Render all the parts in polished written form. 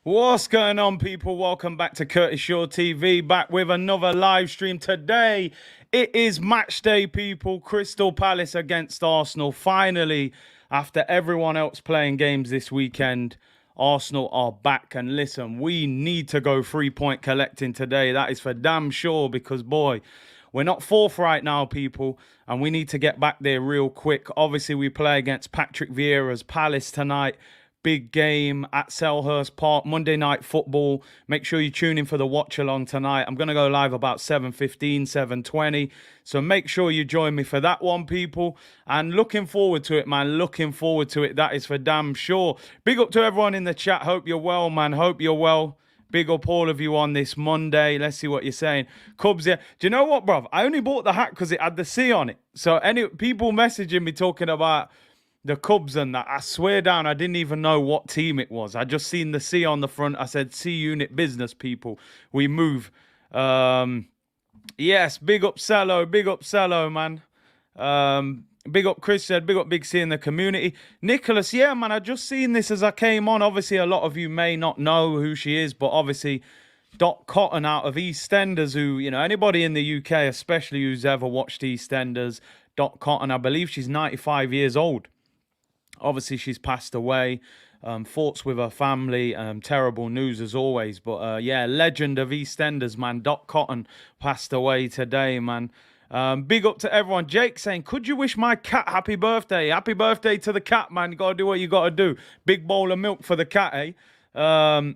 What's going on, people? Welcome back to Curtis Shaw TV, back with another live stream. Today, it is match day, people. Crystal Palace against Arsenal. Finally, after everyone else playing games this weekend, Arsenal are back. And listen, we need to go 3-point collecting today. That is for damn sure, because, boy, we're not fourth right now, people, and we need to get back there real quick. Obviously, we play against Patrick Vieira's Palace tonight. Big game at Selhurst Park, Monday Night Football. Make sure you tune in for the watch-along tonight. I'm going to go live about 7:15, 7:20. So make sure you join me for that one, people. And looking forward to it, man. Looking forward to it. That is for damn sure. Big up to everyone in the chat. Hope you're well, man. Hope you're well. Big up all of you on this Monday. Let's see what you're saying. Cubs, yeah. Do you know what, bruv? I only bought the hat because it had the C on it. So any people messaging me talking about the Cubs and that, I swear down, I didn't even know what team it was. I just seen the C on the front. I said, C Unit Business, people. We move. Yes, big up Cello. Big up Cello, man. Big up Chris said, big up Big C in the community. Nicholas, yeah, man, I just seen this as I came on. Obviously, a lot of you may not know who she is, but obviously, Dot Cotton out of EastEnders, who, you know, anybody in the UK, especially who's ever watched EastEnders, Dot Cotton, I believe she's 95 years old. Obviously, she's passed away. Thoughts with her family. Terrible news as always. But yeah, legend of EastEnders, man. Dot Cotton passed away today, man. Big up to everyone. Jake saying, could you wish my cat happy birthday? Happy birthday to the cat, man. You got to do what you got to do. Big bowl of milk for the cat, eh?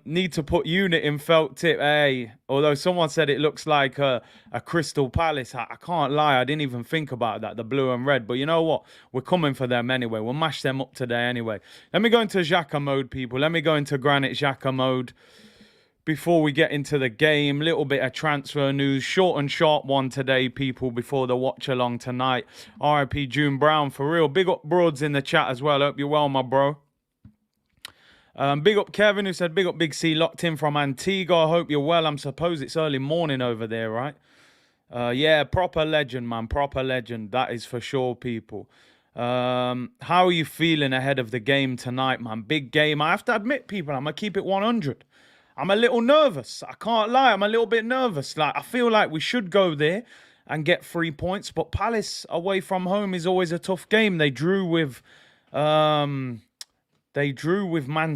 Need to put Unit in felt tip, eh? Although someone said it looks like a Crystal Palace hat. I can't lie, I didn't even think about that, the blue and red. But you know what? We're coming for them anyway. We'll mash them up today anyway. Let me go into Xhaka mode, people. Let me go into Granite Xhaka mode before we get into the game. Little bit of transfer news. Short and sharp one today, people, before the watch along tonight. RIP June Brown, for real. Big up Broads in the chat as well. Hope you're well, my bro. Big up Kevin, who said, big up Big C, locked in from Antigua. I hope you're well. I'm suppose it's early morning over there, right? Yeah, proper legend, man. Proper legend. That is for sure, people. How are you feeling ahead of the game tonight, man? Big game. I have to admit, people, I'm going to keep it 100. I'm a little nervous. I can't lie. I'm a little bit nervous. Like, I feel like we should go there and get 3 points. But Palace away from home is always a tough game. They drew with Man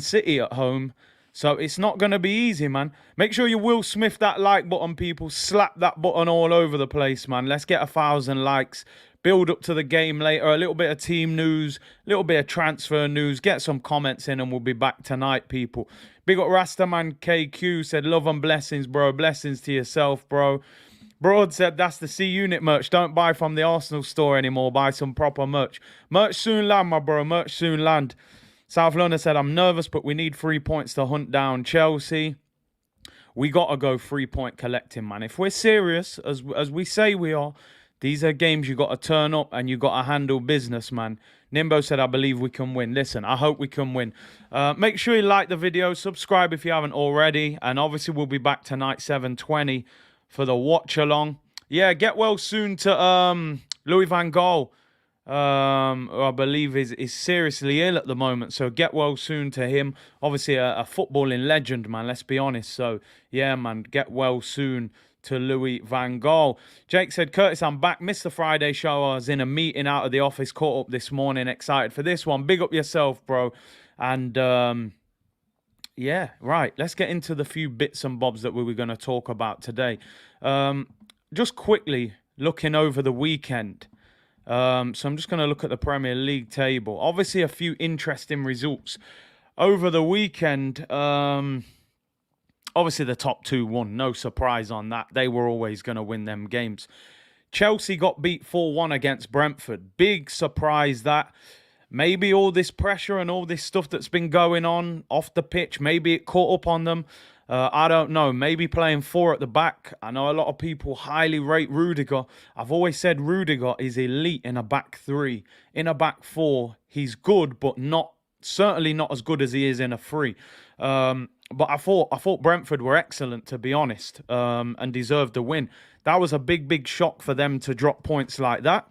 City at home. So it's not going to be easy, man. Make sure you Will Smith that like button, people. Slap that button all over the place, man. Let's get 1,000 likes. Build up to the game later. A little bit of team news. A little bit of transfer news. Get some comments in and we'll be back tonight, people. Big up Rastaman KQ. Said, love and blessings, bro. Blessings to yourself, bro. Broad said, that's the C Unit merch. Don't buy from the Arsenal store anymore. Buy some proper merch. Merch soon land, my bro. Merch soon land. South London said, I'm nervous, but we need 3 points to hunt down Chelsea. We got to go 3-point collecting, man. If we're serious, as we say we are, these are games you got to turn up and you got to handle business, man. Nimbo said, I believe we can win. Listen, I hope we can win. Make sure you like the video. Subscribe if you haven't already. And obviously, we'll be back tonight, 7:20, for the watch-along. Yeah, get well soon to Louis van Gaal. Who I believe is seriously ill at the moment. So get well soon to him. Obviously a footballing legend, man. Let's be honest. So yeah, man, get well soon to Louis van Gaal. Jake said, Curtis, I'm back. Missed the Friday show. I was in a meeting out of the office. Caught up this morning. Excited for this one. Big up yourself, bro. And yeah, right. Let's get into the few bits and bobs that we were going to talk about today. Just quickly looking over the weekend. So I'm just going to look at the Premier League table. Obviously, a few interesting results over the weekend. Obviously, the top two won. No surprise on that. They were always going to win them games. Chelsea got beat 4-1 against Brentford. Big surprise that. Maybe all this pressure and all this stuff that's been going on off the pitch, maybe it caught up on them. I don't know. Maybe playing 4 at the back. I know a lot of people highly rate Rudiger. I've always said Rudiger is elite in a back 3. In a back 4, he's good, but not Certainly not as good as he is in a free. But I thought Brentford were excellent, to be honest, and deserved the win. That was a big shock for them to drop points like that.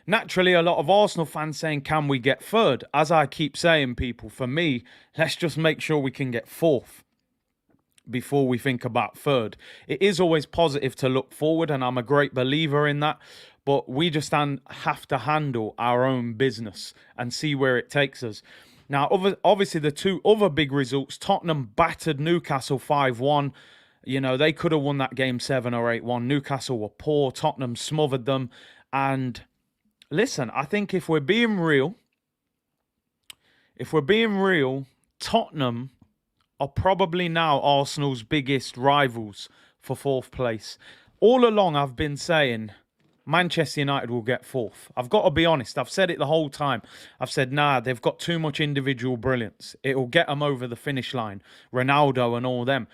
Naturally, a lot of Arsenal fans saying, can we get third? As I keep saying, people, for me, let's just make sure we can get fourth before we think about third. It is always positive to look forward, and I'm a great believer in that. But we just have to handle our own business and see where it takes us. Now, obviously, the two other big results, Tottenham battered Newcastle 5-1. You know, they could have won that game 7 or 8-1. Newcastle were poor. Tottenham smothered them. And listen, I think if we're being real, Tottenham are probably now Arsenal's biggest rivals for fourth place. All along, I've been saying Manchester United will get fourth. I've got to be honest. I've said it the whole time. I've said, nah, they've got too much individual brilliance. It will get them over the finish line. Ronaldo and all them.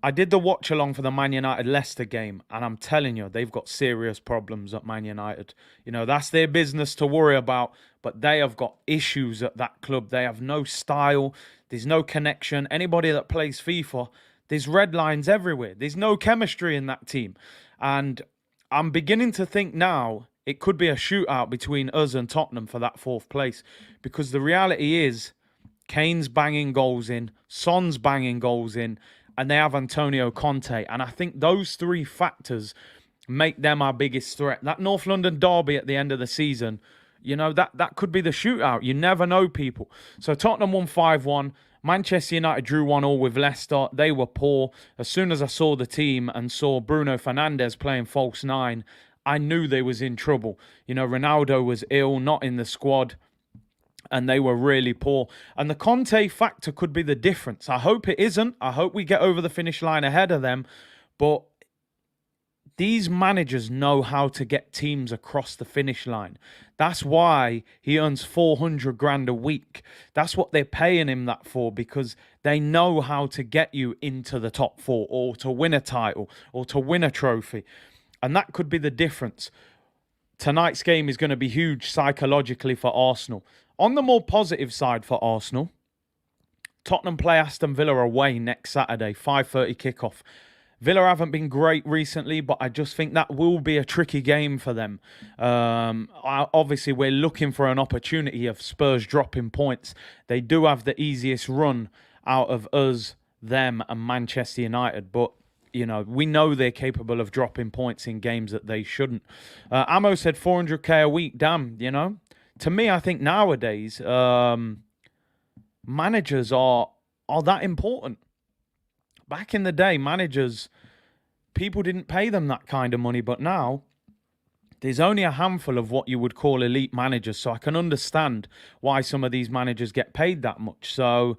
I did the watch along for the Man United-Leicester game, and I'm telling you, they've got serious problems at Man United. You know, that's their business to worry about, but they have got issues at that club. They have no style. There's no connection. Anybody that plays FIFA, there's red lines everywhere. There's no chemistry in that team. And I'm beginning to think now it could be a shootout between us and Tottenham for that fourth place, because the reality is Kane's banging goals in, Son's banging goals in, and they have Antonio Conte. And I think those three factors make them our biggest threat. That North London derby at the end of the season, you know, that could be the shootout. You never know, people. So Tottenham won 5-1. Manchester United drew 1-1 with Leicester. They were poor. As soon as I saw the team and saw Bruno Fernandez playing false nine, I knew they was in trouble. You know, Ronaldo was ill, not in the squad, and they were really poor. And the Conte factor could be the difference. I hope it isn't. I hope we get over the finish line ahead of them. But these managers know how to get teams across the finish line. That's why he earns 400 grand a week. That's what they're paying him that for, because they know how to get you into the top four, or to win a title, or to win a trophy. And that could be the difference. Tonight's game is going to be huge psychologically for Arsenal. On the more positive side for Arsenal, Tottenham play Aston Villa away next Saturday, 5:30 kickoff. Villa haven't been great recently, but I just think that will be a tricky game for them. Obviously, we're looking for an opportunity of Spurs dropping points. They do have the easiest run out of us, them, and Manchester United, but you know, we know they're capable of dropping points in games that they shouldn't. Amo said 400k a week. Damn, you know. To me, I think nowadays, managers are that important. Back in the day, managers, people didn't pay them that kind of money, but now there's only a handful of what you would call elite managers, so I can understand why some of these managers get paid that much. So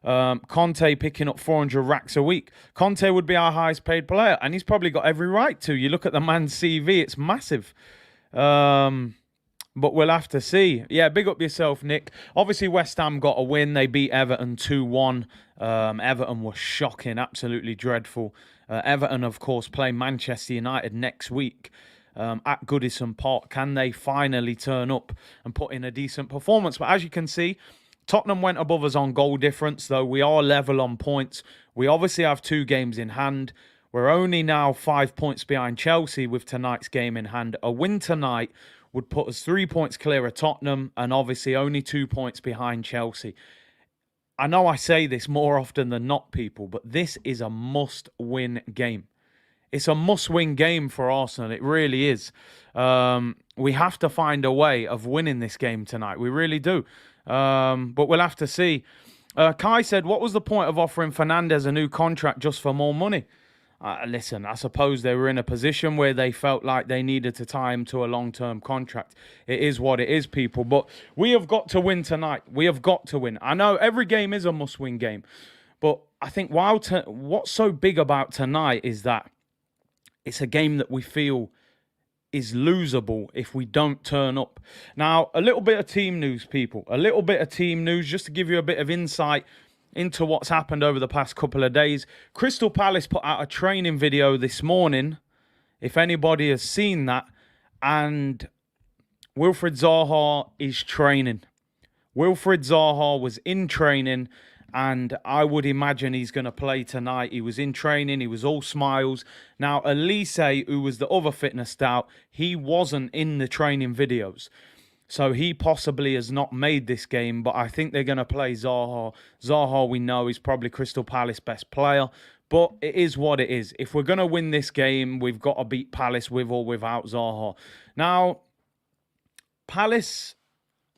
Conte picking up 400 racks a week. Conte would be our highest paid player, and he's probably got every right to. You look at the man's CV, it's massive. But we'll have to see. Yeah, big up yourself, Nick. Obviously, West Ham got a win. They beat Everton 2-1. Everton was shocking, absolutely dreadful. Everton, of course, play Manchester United next week at Goodison Park. Can they finally turn up and put in a decent performance? But as you can see, Tottenham went above us on goal difference, though we are level on points. We obviously have 2 games in hand. We're only now 5 points behind Chelsea with tonight's game in hand. A win tonight would put us 3 points clear of Tottenham, and obviously only 2 points behind Chelsea. I know I say this more often than not, people, but this is a must-win game. It's a must-win game for Arsenal. It really is. We have to find a way of winning this game tonight. We really do. But we'll have to see. Kai said, what was the point of offering Fernandez a new contract just for more money? Listen, I suppose they were in a position where they felt like they needed to tie him to a long-term contract. It is what it is, people. But we have got to win tonight. We have got to win. I know every game is a must-win game. But I think what's so big about tonight is that it's a game that we feel is losable if we don't turn up. Now, a little bit of team news, people. A little bit of team news just to give you a bit of insight into what's happened over the past couple of days. Crystal Palace put out a training video this morning, if anybody has seen that, and Wilfried Zaha is training. Wilfried Zaha was in training, and I would imagine he's going to play tonight. He was in training. He was all smiles. Now, Elise, who was the other fitness scout, he wasn't in the training videos. So he possibly has not made this game, but I think they're going to play Zaha. Zaha, we know, is probably Crystal Palace best player, but it is what it is. If we're going to win this game, we've got to beat Palace with or without Zaha. Now, Palace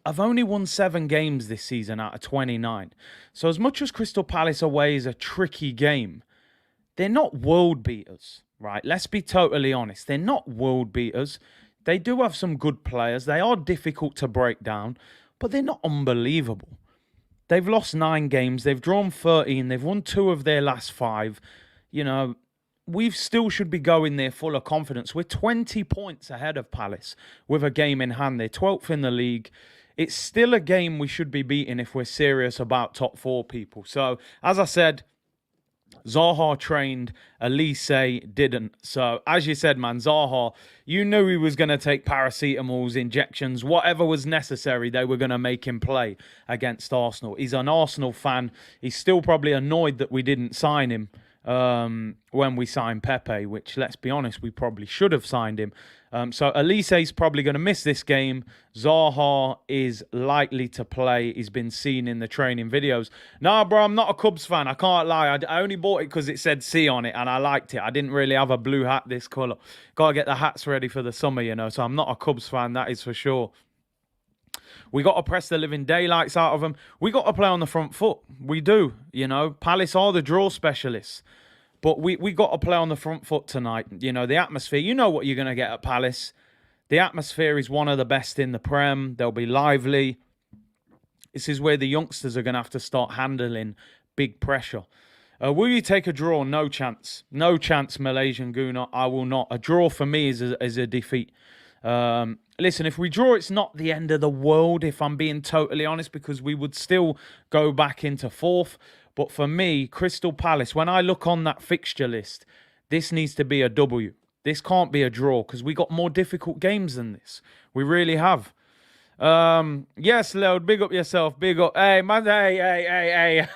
have only won 7 games this season out of 29. So as much as Crystal Palace away is a tricky game, they're not world beaters, right? Let's be totally honest. They're not world beaters. They do have some good players. They are difficult to break down, but they're not unbelievable. They've lost 9 games. They've drawn 13. They've won 2 of their last 5. You know, we still should be going there full of confidence. We're 20 points ahead of Palace with a game in hand. They're 12th in the league. It's still a game we should be beating if we're serious about top 4 people. So, as I said, Zaha trained, Elise didn't. So, as you said, man, Zaha, you knew he was going to take paracetamols, injections, whatever was necessary, they were going to make him play against Arsenal. He's an Arsenal fan. He's still probably annoyed that we didn't sign him when we signed Pepe, which, let's be honest, we probably should have signed him. So Elise's probably going to miss this game. Zaha is likely to play. He's been seen in the training videos. Nah, bro, I'm not a Cubs fan. I can't lie. I only bought it because it said C on it, and I liked it. I didn't really have a blue hat this colour. Got to get the hats ready for the summer, you know. So I'm not a Cubs fan, that is for sure. We got to press the living daylights out of them. We got to play on the front foot. We do, you know. Palace are the draw specialists. But we got to play on the front foot tonight. You know, the atmosphere, you know what you're going to get at Palace. The atmosphere is one of the best in the Prem. They'll be lively. This is where the youngsters are going to have to start handling big pressure. Will you take a draw? No chance. No chance, Malaysian Guna. I will not. A draw for me is a defeat. Listen, if we draw, it's not the end of the world, if I'm being totally honest, because we would still go back into 4th. But for me, Crystal Palace, when I look on that fixture list, this needs to be a W. This can't be a draw because we got more difficult games than this. We really have. Yes, Leod, big up yourself. Big up. Hey, man, hey.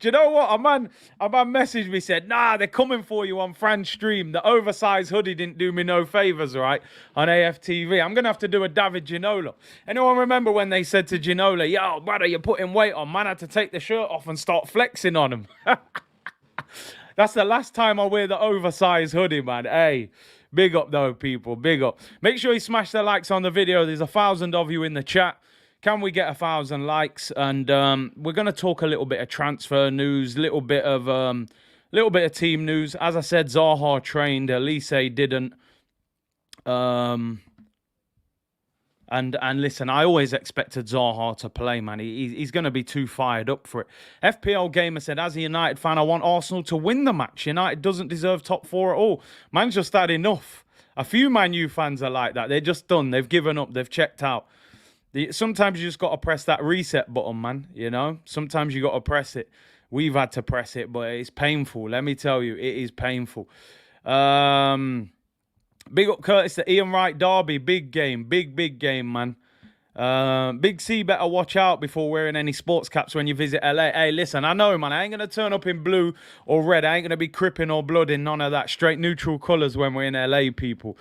Do you know what? A man messaged me, said, nah, they're coming for you on Fran's stream. The oversized hoodie didn't do me no favors, right? On AFTV. I'm going to have to do a David Ginola. Anyone remember when they said to Ginola, yo, brother, you're putting weight on. Man, I had to take the shirt off and start flexing on him. That's the last time I wear the oversized hoodie, man. Hey. Big up, though, people. Big up. Make sure you smash the likes on the video. There's 1,000 of you in the chat. Can we get 1,000 likes? And we're going to talk a little bit of transfer news, little bit of team news. As I said, Zaha trained. Elise didn't. And listen, I always expected Zaha to play, man. He's going to be too fired up for it. FPL Gamer said, as a United fan, I want Arsenal to win the match. United doesn't deserve top 4 at all. Man's just had enough. A few Man U fans are like that. They're just done. They've given up. They've checked out. Sometimes you just got to press that reset button, man. You know? Sometimes you got to press it. We've had to press it, but it's painful. Let me tell you, it is painful. Big up Curtis, the Ian Wright derby. Big game. Big game, man. Big C better watch out before wearing any sports caps when you visit LA. Hey, listen, I know, man. I ain't going to turn up in blue or red. I ain't going to be cripping or blood in none of that. Straight neutral colours when we're in LA, people.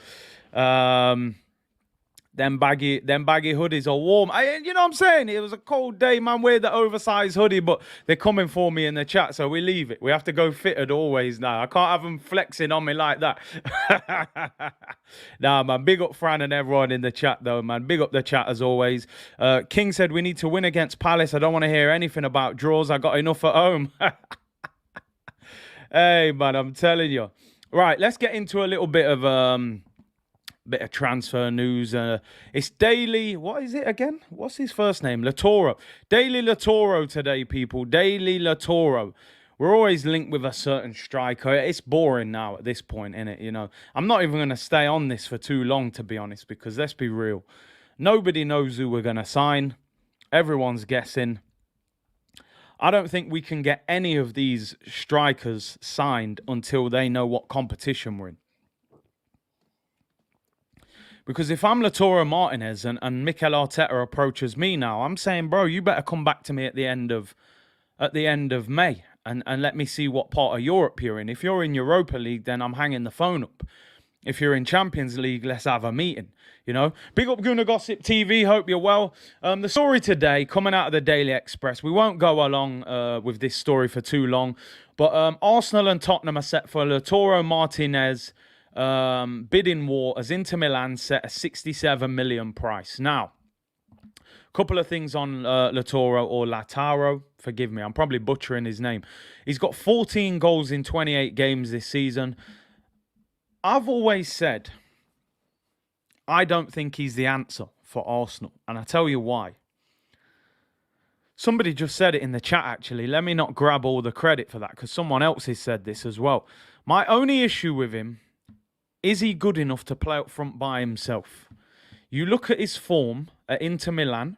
Them baggy hoodies are warm. You know what I'm saying? It was a cold day, man. Wear the oversized hoodie, but they're coming for me in the chat, so we leave it. We have to go fitted always now. I can't have them flexing on me like that. Nah, man. Big up Fran and everyone in the chat, though, man. Big up the chat as always. King said we need to win against Palace. I don't want to hear anything about draws. I got enough at home. Hey, man, I'm telling you. Right, let's get into a little bit of transfer news. It's Daily. What is it again? What's his first name? Lautaro. Daily Lautaro today, people. Daily Lautaro. We're always linked with a certain striker. It's boring now at this point, innit? You know, I'm not even going to stay on this for too long, to be honest, because let's be real. Nobody knows who we're going to sign. Everyone's guessing. I don't think we can get any of these strikers signed until they know what competition we're in. Because if I'm Lautaro Martinez and Mikel Arteta approaches me now, I'm saying, bro, you better come back to me at the end of May and let me see what part of Europe you're in. If you're in Europa League, then I'm hanging the phone up. If you're in Champions League, let's have a meeting, you know. Big up Guna Gossip TV, hope you're well. The story today, coming out of the Daily Express, we won't go along with this story for too long, but Arsenal and Tottenham are set for Lautaro Martinez bidding war as Inter Milan set a 67 million price. Now, couple of things on Lautaro, forgive me, I'm probably butchering his name. He's got 14 goals in 28 games this season. I've always said I don't think he's the answer for Arsenal, and I tell you why. Somebody just said it in the chat, actually. Let me not grab all the credit for that, because someone else has said this as well. My only issue with him, is he good enough to play up front by himself? You look at his form at Inter Milan,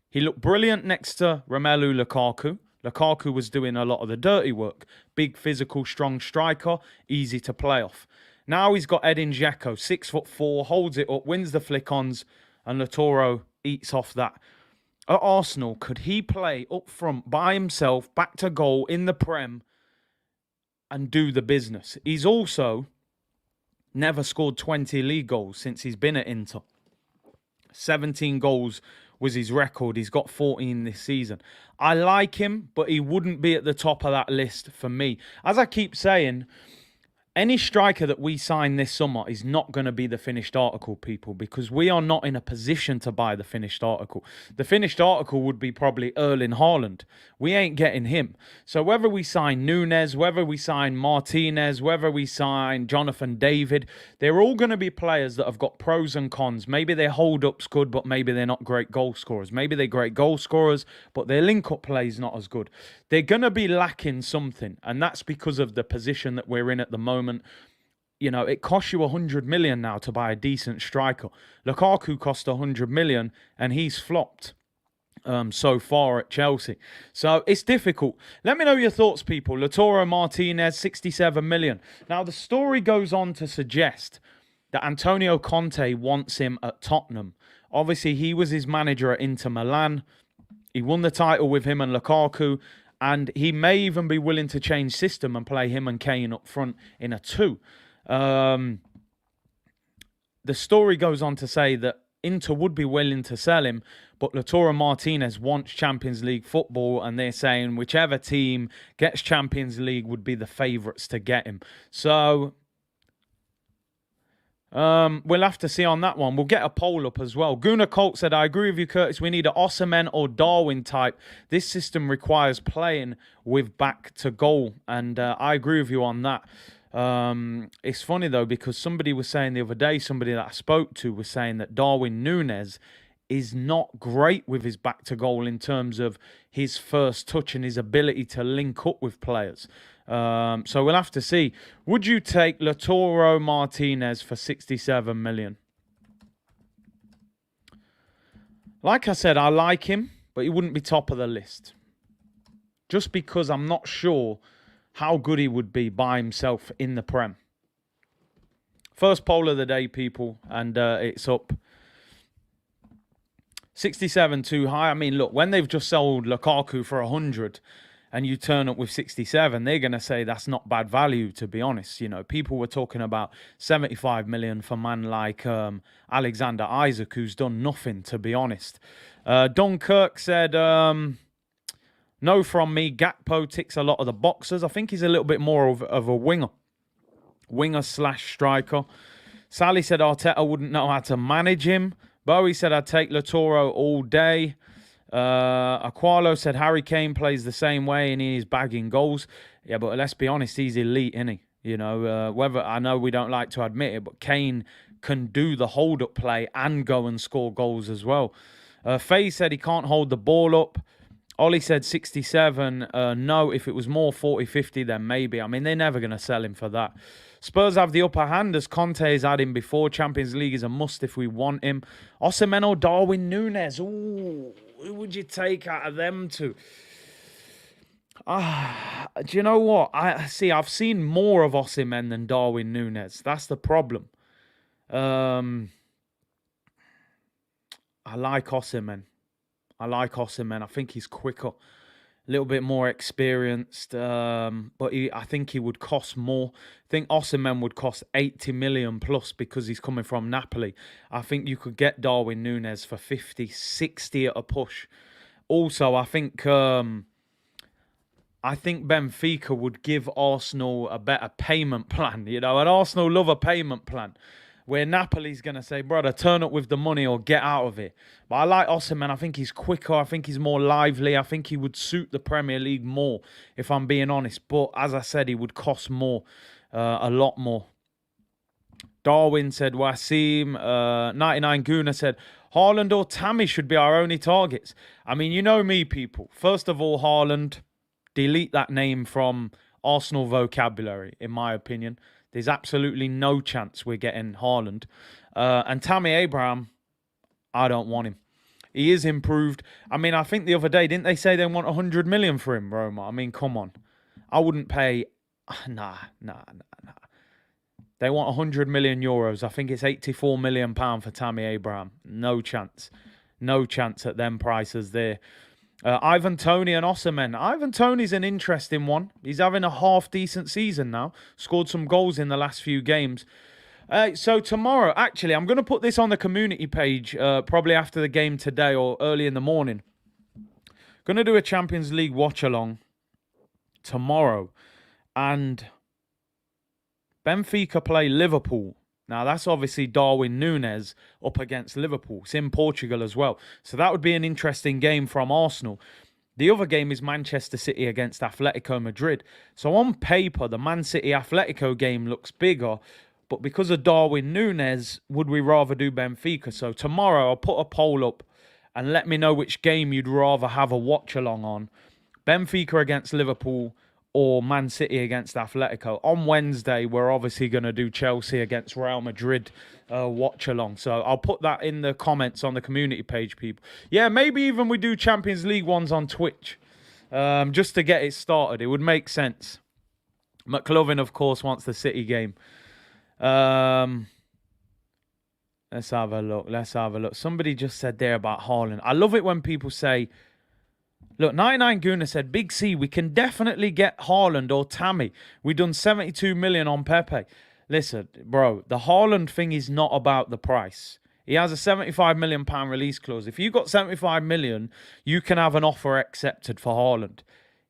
he looked brilliant next to Romelu Lukaku. Lukaku was doing a lot of the dirty work. Big, physical, strong striker, easy to play off. Now he's got Edin Dzeko, 6'4", holds it up, wins the flick-ons, and Lautaro eats off that. At Arsenal, could he play up front by himself, back to goal in the Prem, and do the business? He's also never scored 20 league goals since he's been at Inter. 17 goals was his record. He's got 14 this season. I like him, but he wouldn't be at the top of that list for me. As I keep saying, any striker that we sign this summer is not going to be the finished article, people, because we are not in a position to buy the finished article. The finished article would be probably Erling Haaland. We ain't getting him. So whether we sign Núñez, whether we sign Martinez, whether we sign Jonathan David, they're all going to be players that have got pros and cons. Maybe their hold-up's good, but maybe they're not great goal scorers. Maybe they're great goal scorers, but their link-up play is not as good. They're going to be lacking something, and that's because of the position that we're in at the moment. You know, it costs you 100 million now to buy a decent striker. Lukaku cost 100 million and he's flopped so far at Chelsea. So it's difficult. Let me know your thoughts, people. Lautaro Martinez, 67 million. Now, the story goes on to suggest that Antonio Conte wants him at Tottenham. Obviously, he was his manager at Inter Milan. He won the title with him and Lukaku. And he may even be willing to change system and play him and Kane up front in a 2. The story goes on to say that Inter would be willing to sell him, but Lautaro Martinez wants Champions League football, and they're saying whichever team gets Champions League would be the favourites to get him. So we'll have to see on that one. We'll get a poll up as well. Guna Colt said, I agree with you, Curtis. We need an Osimhen or Darwin type. This system requires playing with back to goal. And I agree with you on that. It's funny, though, because somebody was saying the other day, somebody that I spoke to was saying that Darwin Núñez is not great with his back to goal in terms of his first touch and his ability to link up with players. So we'll have to see. Would you take Lautaro Martinez for 67 million? Like I said, I like him, but he wouldn't be top of the list. Just because I'm not sure how good he would be by himself in the Prem. First poll of the day, people, and it's up. 67 too high. I mean, look, when they've just sold Lukaku for 100 and you turn up with 67, they're going to say that's not bad value, to be honest. You know, people were talking about 75 million for a man like Alexander Isak, who's done nothing, to be honest. Dunkirk said, no from me. Gakpo ticks a lot of the boxes. I think he's a little bit more of a winger. Winger/striker. Sally said Arteta wouldn't know how to manage him. Bowie said, I'd take Lautaro all day. Aqualo said, Harry Kane plays the same way and he's bagging goals. Yeah, but let's be honest, he's elite, isn't he? You know, whether I know we don't like to admit it, but Kane can do the hold-up play and go and score goals as well. Faye said he can't hold the ball up. Ollie said 67. No, if it was more 40-50, then maybe. I mean, they're never going to sell him for that. Spurs have the upper hand as Conte has had him before. Champions League is a must if we want him. Osimhen or Darwin Núñez? Ooh, who would you take out of them two? Do you know what? I've seen more of Osimhen than Darwin Núñez. That's the problem. I like Osimhen. I think he's quicker, a little bit more experienced, but I think he would cost more. I think Osimhen would cost 80 million plus because he's coming from Napoli. I think you could get Darwin Núñez for 50, 60 at a push. Also, I think Benfica would give Arsenal a better payment plan. And Arsenal love a payment plan, where Napoli's going to say, brother, turn up with the money or get out of it. But I like Osimhen. I think he's quicker. I think he's more lively. I think he would suit the Premier League more, if I'm being honest. But as I said, he would cost more, a lot more. Darwin said Wasim. 99 Guna said, Haaland or Tammy should be our only targets. I mean, you know me, people. First of all, Haaland, delete that name from Arsenal vocabulary, in my opinion. There's absolutely no chance we're getting Haaland. And Tammy Abraham, I don't want him. He is improved. I mean, I think the other day, didn't they say they want 100 million for him, Roma? I mean, come on. I wouldn't pay... Nah. They want 100 million euros. I think it's 84 million pound for Tammy Abraham. No chance. No chance at them prices there. Ivan Toney and Osimhen. Ivan Toney's an interesting one. He's having a half-decent season now. Scored some goals in the last few games. So tomorrow, actually, I'm going to put this on the community page probably after the game today or early in the morning. Going to do a Champions League watch-along tomorrow. And Benfica play Liverpool. Now, that's obviously Darwin Núñez up against Liverpool. It's in Portugal as well. So that would be an interesting game from Arsenal. The other game is Manchester City against Atletico Madrid. So on paper, the Man City-Atletico game looks bigger. But because of Darwin Núñez, would we rather do Benfica? So tomorrow, I'll put a poll up and let me know which game you'd rather have a watch-along on. Benfica against Liverpool or Man City against Atletico. On Wednesday, we're obviously going to do Chelsea against Real Madrid watch-along. So I'll put that in the comments on the community page, people. Yeah, maybe even we do Champions League ones on Twitch just to get it started. It would make sense. McLovin, of course, wants the City game. Let's have a look. Somebody just said there about Haaland. I love it when people say... Look, 99 Guna said, Big C, we can definitely get Haaland or Tammy. We done 72 million on Pepe. Listen, bro, the Haaland thing is not about the price. He has a 75 million pound release clause. If you got 75 million, you can have an offer accepted for Haaland.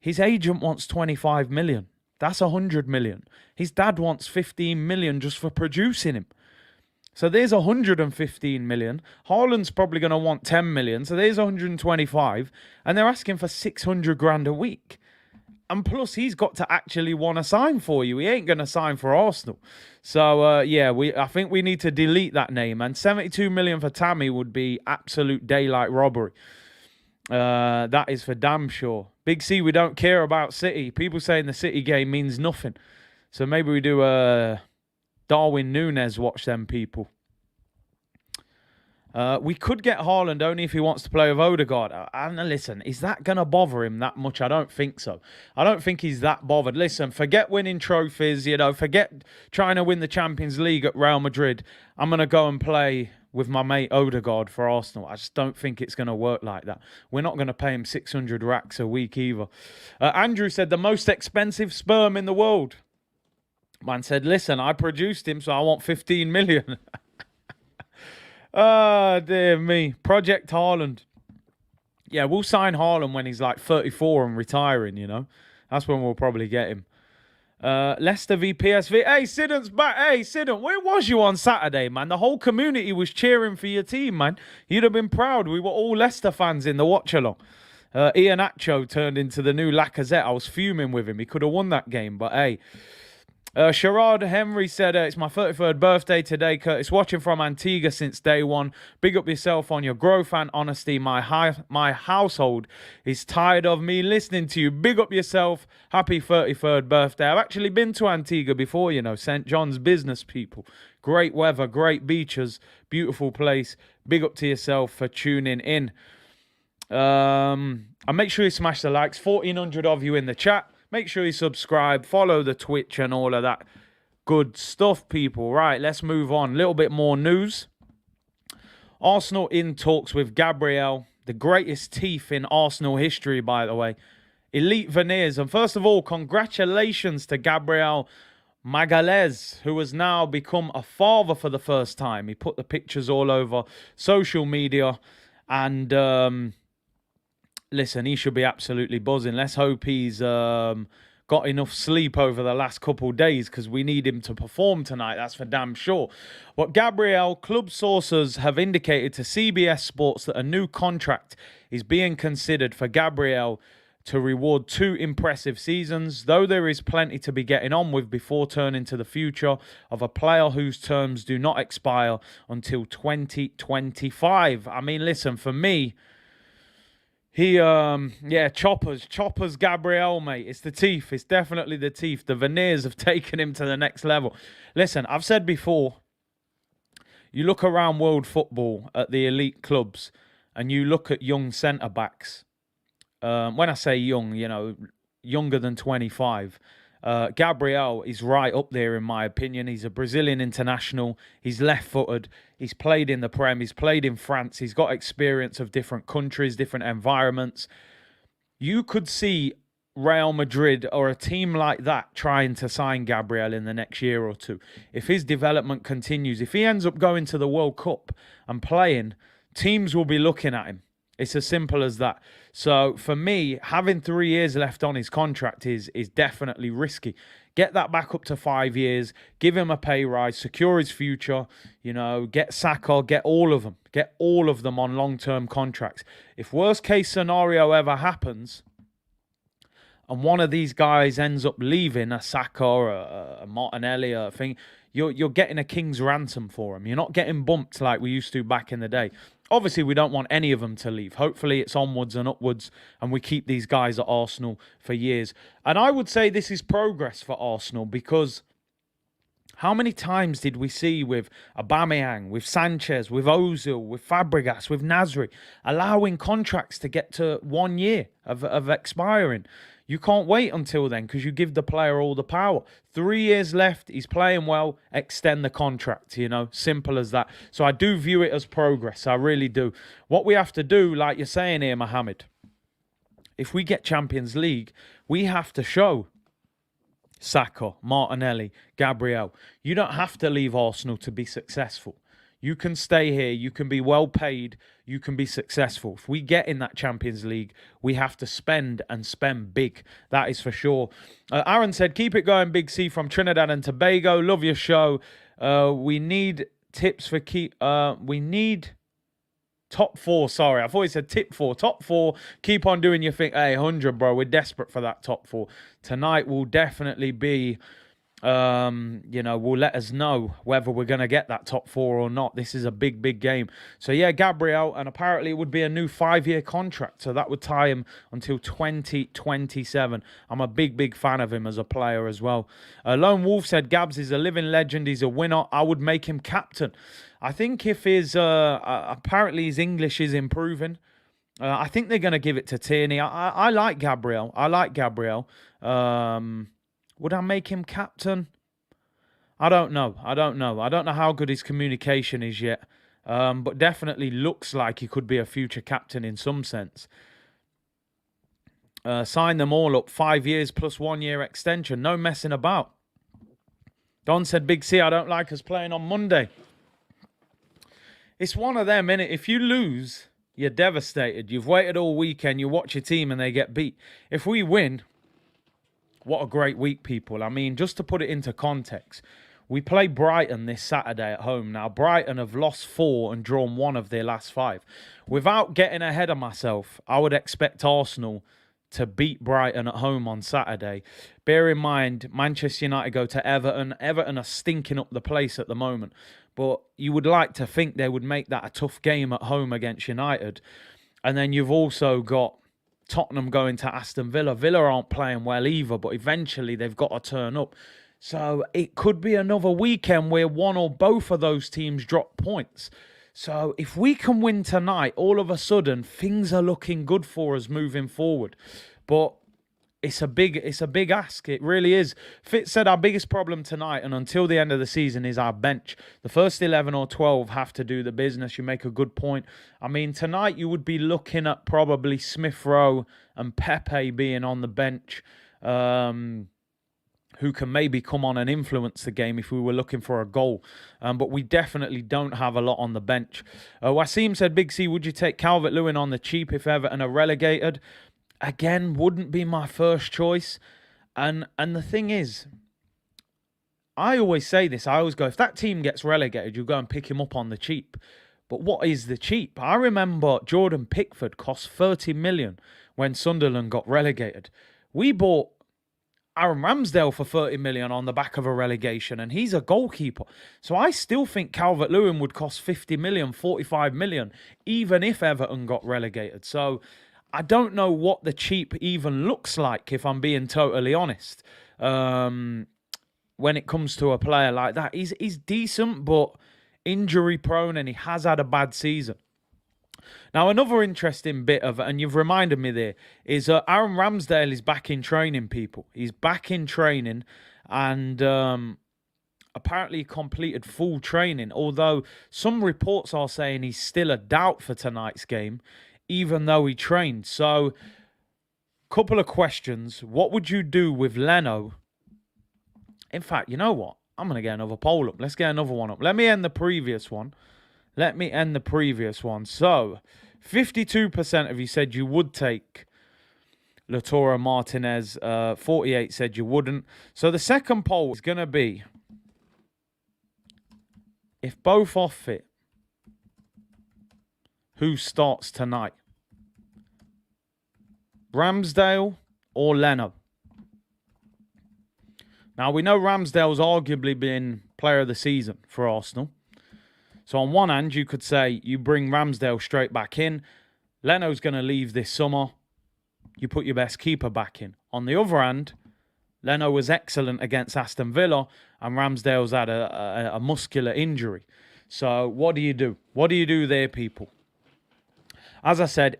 His agent wants 25 million. That's 100 million. His dad wants 15 million just for producing him. So there's 115 million. Haaland's probably going to want 10 million. So there's 125. And they're asking for 600 grand a week. And plus, he's got to actually want to sign for you. He ain't going to sign for Arsenal. So, yeah, I think we need to delete that name. And 72 million for Tammy would be absolute daylight robbery. That is for damn sure. Big C, we don't care about City. People saying the City game means nothing. So maybe we do a... Darwin Núñez, watch them people. We could get Haaland only if he wants to play with Odegaard. And listen, is that going to bother him that much? I don't think so. I don't think he's that bothered. Listen, forget winning trophies, forget trying to win the Champions League at Real Madrid. I'm going to go and play with my mate Odegaard for Arsenal. I just don't think it's going to work like that. We're not going to pay him 600 racks a week either. Andrew said, the most expensive sperm in the world. Man said, listen, I produced him, so I want 15 million. Oh, dear me. Project Haaland. Yeah, we'll sign Haaland when he's like 34 and retiring, That's when we'll probably get him. Leicester v PSV. Hey, Sidon's back. Hey, Sidon, where was you on Saturday, man? The whole community was cheering for your team, man. You'd have been proud. We were all Leicester fans in the watch-along. Iheanacho turned into the new Lacazette. I was fuming with him. He could have won that game, but hey... Sherrod Henry said, it's my 33rd birthday today, Curtis. Watching from Antigua since day one. Big up yourself on your growth and honesty. My household is tired of me listening to you. Big up yourself. Happy 33rd birthday. I've actually been to Antigua before, St. John's business, people. Great weather, great beaches, beautiful place. Big up to yourself for tuning in. And make sure you smash the likes. 1,400 of you in the chat. Make sure you subscribe, follow the Twitch and all of that good stuff, people. Right, let's move on. A little bit more news. Arsenal in talks with Gabriel, the greatest teeth in Arsenal history, by the way. Elite veneers. And first of all, congratulations to Gabriel Magalhaes, who has now become a father for the first time. He put the pictures all over social media. And listen, he should be absolutely buzzing. Let's hope he's got enough sleep over the last couple of days, because we need him to perform tonight. That's for damn sure. But Gabriel, club sources have indicated to CBS Sports that a new contract is being considered for Gabriel to reward 2 impressive seasons, though there is plenty to be getting on with before turning to the future of a player whose terms do not expire until 2025. I mean, listen, for me, choppers Gabriel, mate. It's the teeth. It's definitely the teeth. The veneers have taken him to the next level. Listen, I've said before, you look around world football at the elite clubs and you look at young centre-backs. When I say young, younger than 25. Gabriel is right up there in my opinion. He's a Brazilian international. He's left-footed. He's played in the Prem. He's played in France. He's got experience of different countries, different environments. You could see Real Madrid or a team like that trying to sign Gabriel in the next year or two. If his development continues, if he ends up going to the World Cup and playing, teams will be looking at him. It's as simple as that. So for me, having 3 years left on his contract is definitely risky. Get that back up to 5 years, give him a pay rise, secure his future, get Saka, get all of them. Get all of them on long-term contracts. If worst case scenario ever happens and one of these guys ends up leaving, a Saka or a Martinelli or a thing, you're getting a king's ransom for him. You're not getting bumped like we used to back in the day. Obviously, we don't want any of them to leave. Hopefully, it's onwards and upwards, and we keep these guys at Arsenal for years. And I would say this is progress for Arsenal, because how many times did we see with Aubameyang, with Sanchez, with Ozil, with Fabregas, with Nasri, allowing contracts to get to 1 year of expiring? You can't wait until then, because you give the player all the power. 3 years left, he's playing well, extend the contract, simple as that. So I do view it as progress, I really do. What we have to do, like you're saying here, Mohammed, if we get Champions League, we have to show Saka, Martinelli, Gabriel, you don't have to leave Arsenal to be successful. You can stay here, you can be well paid, you can be successful. If we get in that Champions League, we have to spend and spend big. That is for sure. Aaron said, keep it going, Big C from Trinidad and Tobago. Love your show. We need tips for we need top 4. Sorry, I thought he said tip 4. Top 4. Keep on doing your thing. Hey, 100, bro. We're desperate for that top 4. Tonight will definitely be... will let us know whether we're going to get that top 4 or not. This is a big, big game. So, yeah, Gabriel, and apparently it would be a new 5-year contract, so that would tie him until 2027. I'm a big, big fan of him as a player as well. Lone Wolf said, Gabs is a living legend. He's a winner. I would make him captain. I think if apparently his English is improving, I think they're going to give it to Tierney. I like Gabriel. Would I make him captain? I don't know. I don't know how good his communication is yet. But definitely looks like he could be a future captain in some sense. Sign them all up. 5 years plus 1 year extension. No messing about. Don said, Big C, I don't like us playing on Monday. It's one of them, innit? If you lose, you're devastated. You've waited all weekend. You watch your team and they get beat. If we win... What a great week, people. I mean, just to put it into context, we play Brighton this Saturday at home. Now, Brighton have lost 4 and drawn 1 of their last 5. Without getting ahead of myself, I would expect Arsenal to beat Brighton at home on Saturday. Bear in mind, Manchester United go to Everton. Everton are stinking up the place at the moment. But you would like to think they would make that a tough game at home against United. And then you've also got Tottenham going to Aston Villa. Villa aren't playing well either, but eventually they've got to turn up. So it could be another weekend where one or both of those teams drop points. So if we can win tonight, all of a sudden, things are looking good for us moving forward. But it's a big ask. It really is. Fitz said our biggest problem tonight and until the end of the season is our bench. The first 11 or 12 have to do the business. You make a good point. I mean, tonight you would be looking at probably Smith Rowe and Pepe being on the bench, who can maybe come on and influence the game if we were looking for a goal. But we definitely don't have a lot on the bench. Wasim said, Big C, would you take Calvert-Lewin on the cheap if Everton are relegated? Again, wouldn't be my first choice. And the thing is, I always say this. I always go, if that team gets relegated, you go and pick him up on the cheap. But what is the cheap? I remember Jordan Pickford cost 30 million when Sunderland got relegated. We bought Aaron Ramsdale for 30 million on the back of a relegation, and he's a goalkeeper. So I still think Calvert-Lewin would cost 50 million, 45 million, even if Everton got relegated. So I don't know what the cheap even looks like, if I'm being totally honest. When it comes to a player like that, he's decent, but injury prone, and he has had a bad season. Now, another interesting bit of, and you've reminded me there, is Aaron Ramsdale is back in training, people. He's back in training, and apparently completed full training, although some reports are saying he's still a doubt for tonight's game, even though he trained. So, couple of questions. What would you do with Leno? In fact, you know what? I'm going to get another poll up. Let's get another one up. Let me end the previous one. So, 52% of you said you would take Lautaro Martinez. 48 said you wouldn't. So the second poll is going to be, if both are fit, who starts tonight? Ramsdale or Leno? Now, we know Ramsdale's arguably been player of the season for Arsenal. So on one hand, you could say you bring Ramsdale straight back in. Leno's going to leave this summer. You put your best keeper back in. On the other hand, Leno was excellent against Aston Villa, and Ramsdale's had a muscular injury. So what do you do? What do you do there, people? As I said,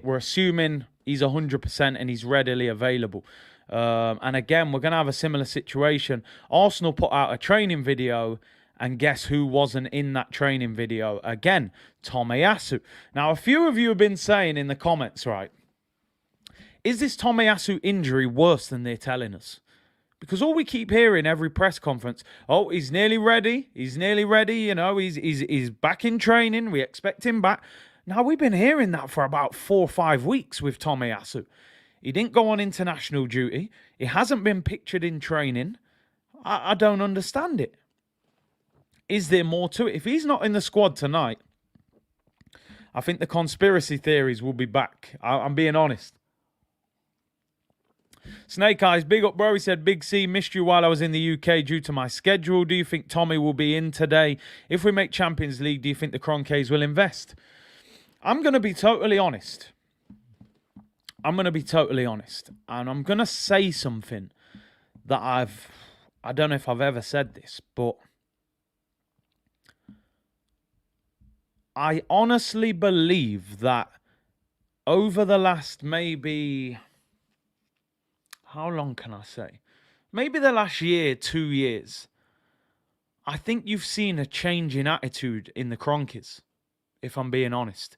we're assuming he's 100% and he's readily available. And again, we're going to have a similar situation. Arsenal put out a training video, and guess who wasn't in that training video? Again, Tomiyasu. Now, a few of you have been saying in the comments, right, is this Tomiyasu injury worse than they're telling us? Because all we keep hearing every press conference, oh, he's nearly ready. He's nearly ready. You know, he's back in training. We expect him back. Now, we've been hearing that for about 4 or 5 weeks with Tomiyasu. He didn't go on international duty. He hasn't been pictured in training. I don't understand it. Is there more to it? If he's not in the squad tonight, I think the conspiracy theories will be back. I'm being honest. Snake Eyes, big up, bro. He said, Big C, missed you while I was in the UK due to my schedule. Do you think Tommy will be in today? If we make Champions League, do you think the Cronkies will invest? I'm going to be totally honest. And I'm going to say something that I don't know if I've ever said this, but I honestly believe that over the last maybe, how long can I say? Maybe the last year, 2 years, I think you've seen a change in attitude in the Cronkies, if I'm being honest.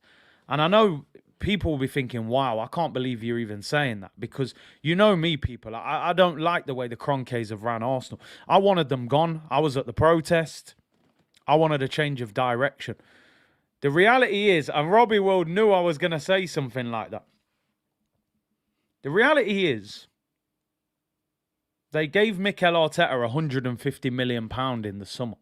And I know people will be thinking, wow, I can't believe you're even saying that. Because you know me, people. I don't like the way the Cronkies have ran Arsenal. I wanted them gone. I was at the protest. I wanted a change of direction. The reality is, and Robbie World knew I was going to say something like that. The reality is, they gave Mikel Arteta £150 million in the summer.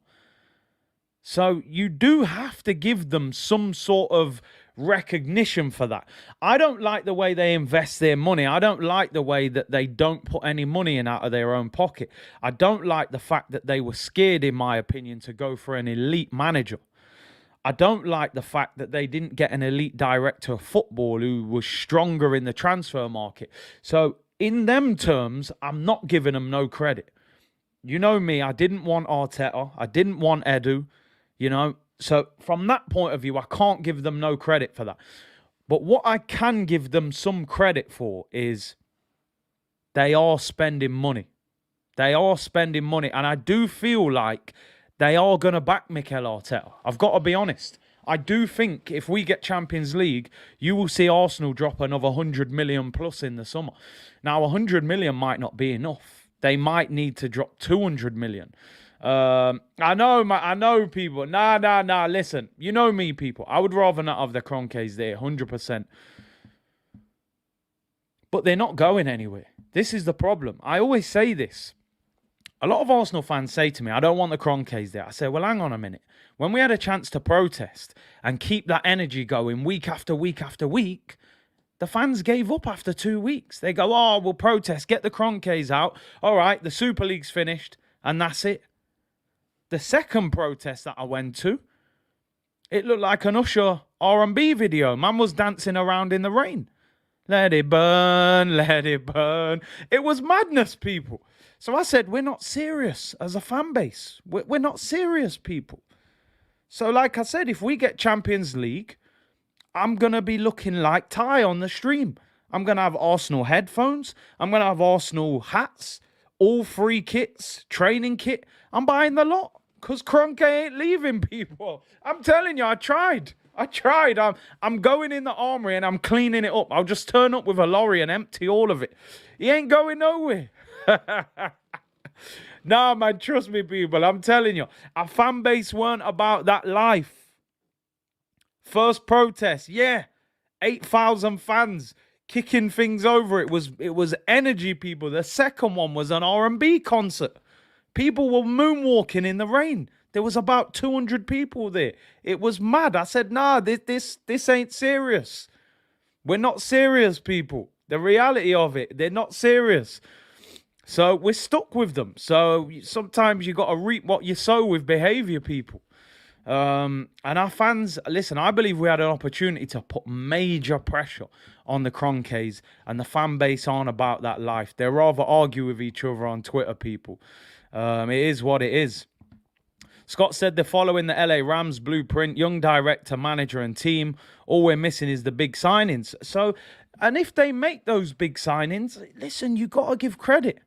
So you do have to give them some sort of recognition for that. I don't like the way they invest their money. I don't like the way that they don't put any money in out of their own pocket. I don't like the fact that they were scared, in my opinion, to go for an elite manager. I don't like the fact that they didn't get an elite director of football who was stronger in the transfer market. So in them terms, I'm not giving them no credit. You know me, I didn't want Arteta. I didn't want Edu, you know. So from that point of view, I can't give them no credit for that. But what I can give them some credit for is they are spending money. They are spending money. And I do feel like they are going to back Mikel Arteta. I've got to be honest. I do think if we get Champions League, you will see Arsenal drop another 100 million plus in the summer. Now, 100 million might not be enough. They might need to drop 200 million. I know people. Nah. Listen, you know me, people. I would rather not have the Kroenkes there, 100%. But they're not going anywhere. This is the problem. I always say this. A lot of Arsenal fans say to me, I don't want the Kroenkes there. I say, well, hang on a minute. When we had a chance to protest and keep that energy going week after week after week, the fans gave up after 2 weeks. They go, oh, we'll protest, get the Kroenkes out. All right, the Super League's finished, and that's it. The second protest that I went to, it looked like an Usher R&B video. Man was dancing around in the rain. Let it burn, let it burn. It was madness, people. So I said, we're not serious as a fan base. We're not serious, people. So like I said, if we get Champions League, I'm going to be looking like Ty on the stream. I'm going to have Arsenal headphones. I'm going to have Arsenal hats, all free kits, training kit. I'm buying the lot because Kroenke ain't leaving, people. I'm telling you, I tried. I'm going in the armory and I'm cleaning it up. I'll just turn up with a lorry and empty all of it. He ain't going nowhere. Nah, man, trust me, people. I'm telling you, our fan base weren't about that life. First protest, 8,000 fans kicking things over. It was energy, people. The second one was an R&B concert. People were moonwalking in the rain. There was about 200 people there. It was mad. I said, nah, this ain't serious. We're not serious, people. The reality of it, they're not serious. So we're stuck with them. So sometimes you got to reap what you sow with behavior, people. And our fans, listen, I believe we had an opportunity to put major pressure on the Kroenkes, and the fan base aren't about that life. They rather argue with each other on Twitter, people. It is what it is. Scott said they're following the LA Rams blueprint, young director, manager and team. All we're missing is the big signings. So, and if they make those big signings, listen, you got to give credit.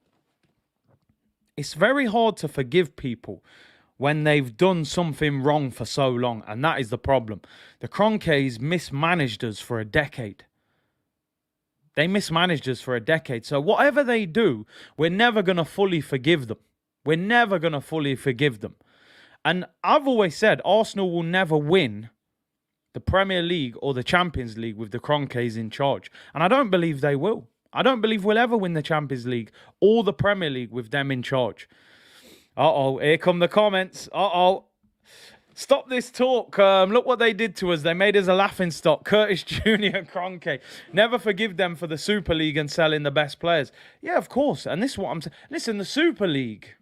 It's very hard to forgive people when they've done something wrong for so long, and that is the problem. The Kroenkes mismanaged us for a decade. They mismanaged us for a decade. So whatever they do, we're never going to fully forgive them. We're never going to fully forgive them. And I've always said Arsenal will never win the Premier League or the Champions League with the Kroenkes in charge. And I don't believe they will. I don't believe we'll ever win the Champions League or the Premier League with them in charge. Uh-oh, here come the comments. Uh-oh. Stop this talk. Look what they did to us. They made us a laughingstock. Curtis Jr. Kroenke. Never forgive them for the Super League and selling the best players. Yeah, of course. And this is what I'm saying. Listen, the Super League.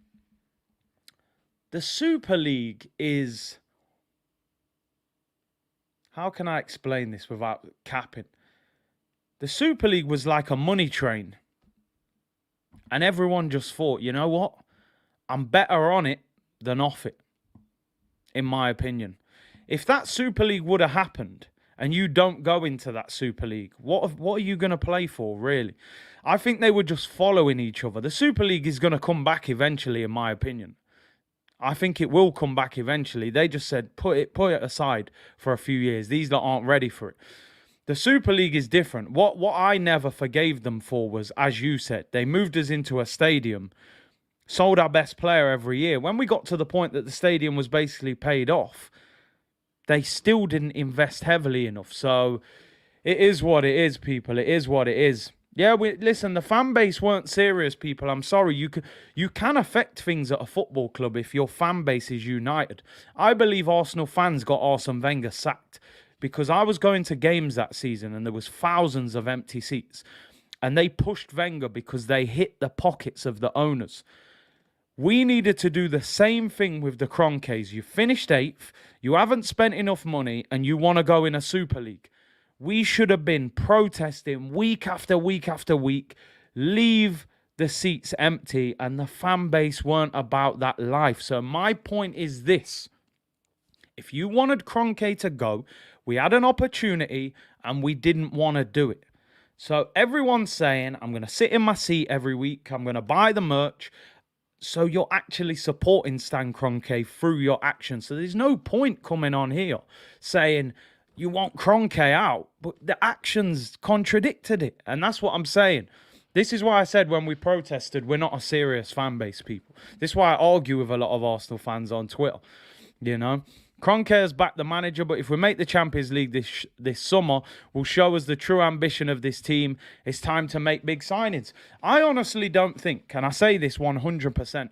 The Super League is... How can I explain this without capping? The Super League was like a money train. And everyone just thought, you know what? I'm better on it than off it. In my opinion. If that Super League would have happened and you don't go into that Super League, what are you going to play for, really? I think they were just following each other. The Super League is going to come back eventually, in my opinion. I think it will come back eventually. They just said, put it aside for a few years. These lot aren't ready for it. The Super League is different. What I never forgave them for was, as you said, they moved us into a stadium, sold our best player every year. When we got to the point that the stadium was basically paid off, they still didn't invest heavily enough. So it is what it is, people. It is what it is. Yeah, listen, the fan base weren't serious, people. I'm sorry. You can affect things at a football club if your fan base is united. I believe Arsenal fans got Arsene Wenger sacked because I was going to games that season and there was thousands of empty seats. And they pushed Wenger because they hit the pockets of the owners. We needed to do the same thing with the Kroenkes. You finished 8th, you haven't spent enough money, and you want to go in a Super League. We should have been protesting week after week after week, leave the seats empty, and the fan base weren't about that life. So my point is this. If you wanted Kroenke to go, we had an opportunity, and we didn't want to do it. So everyone's saying, I'm going to sit in my seat every week. I'm going to buy the merch. So you're actually supporting Stan Kroenke through your actions. So there's no point coming on here saying you want Kroenke out, but the actions contradicted it. And that's what I'm saying. This is why I said when we protested, we're not a serious fan base, people. This is why I argue with a lot of Arsenal fans on Twitter. You know, Kroenke has backed the manager, but if we make the Champions League this summer, will show us the true ambition of this team. It's time to make big signings. I honestly don't think, and I say this 100%,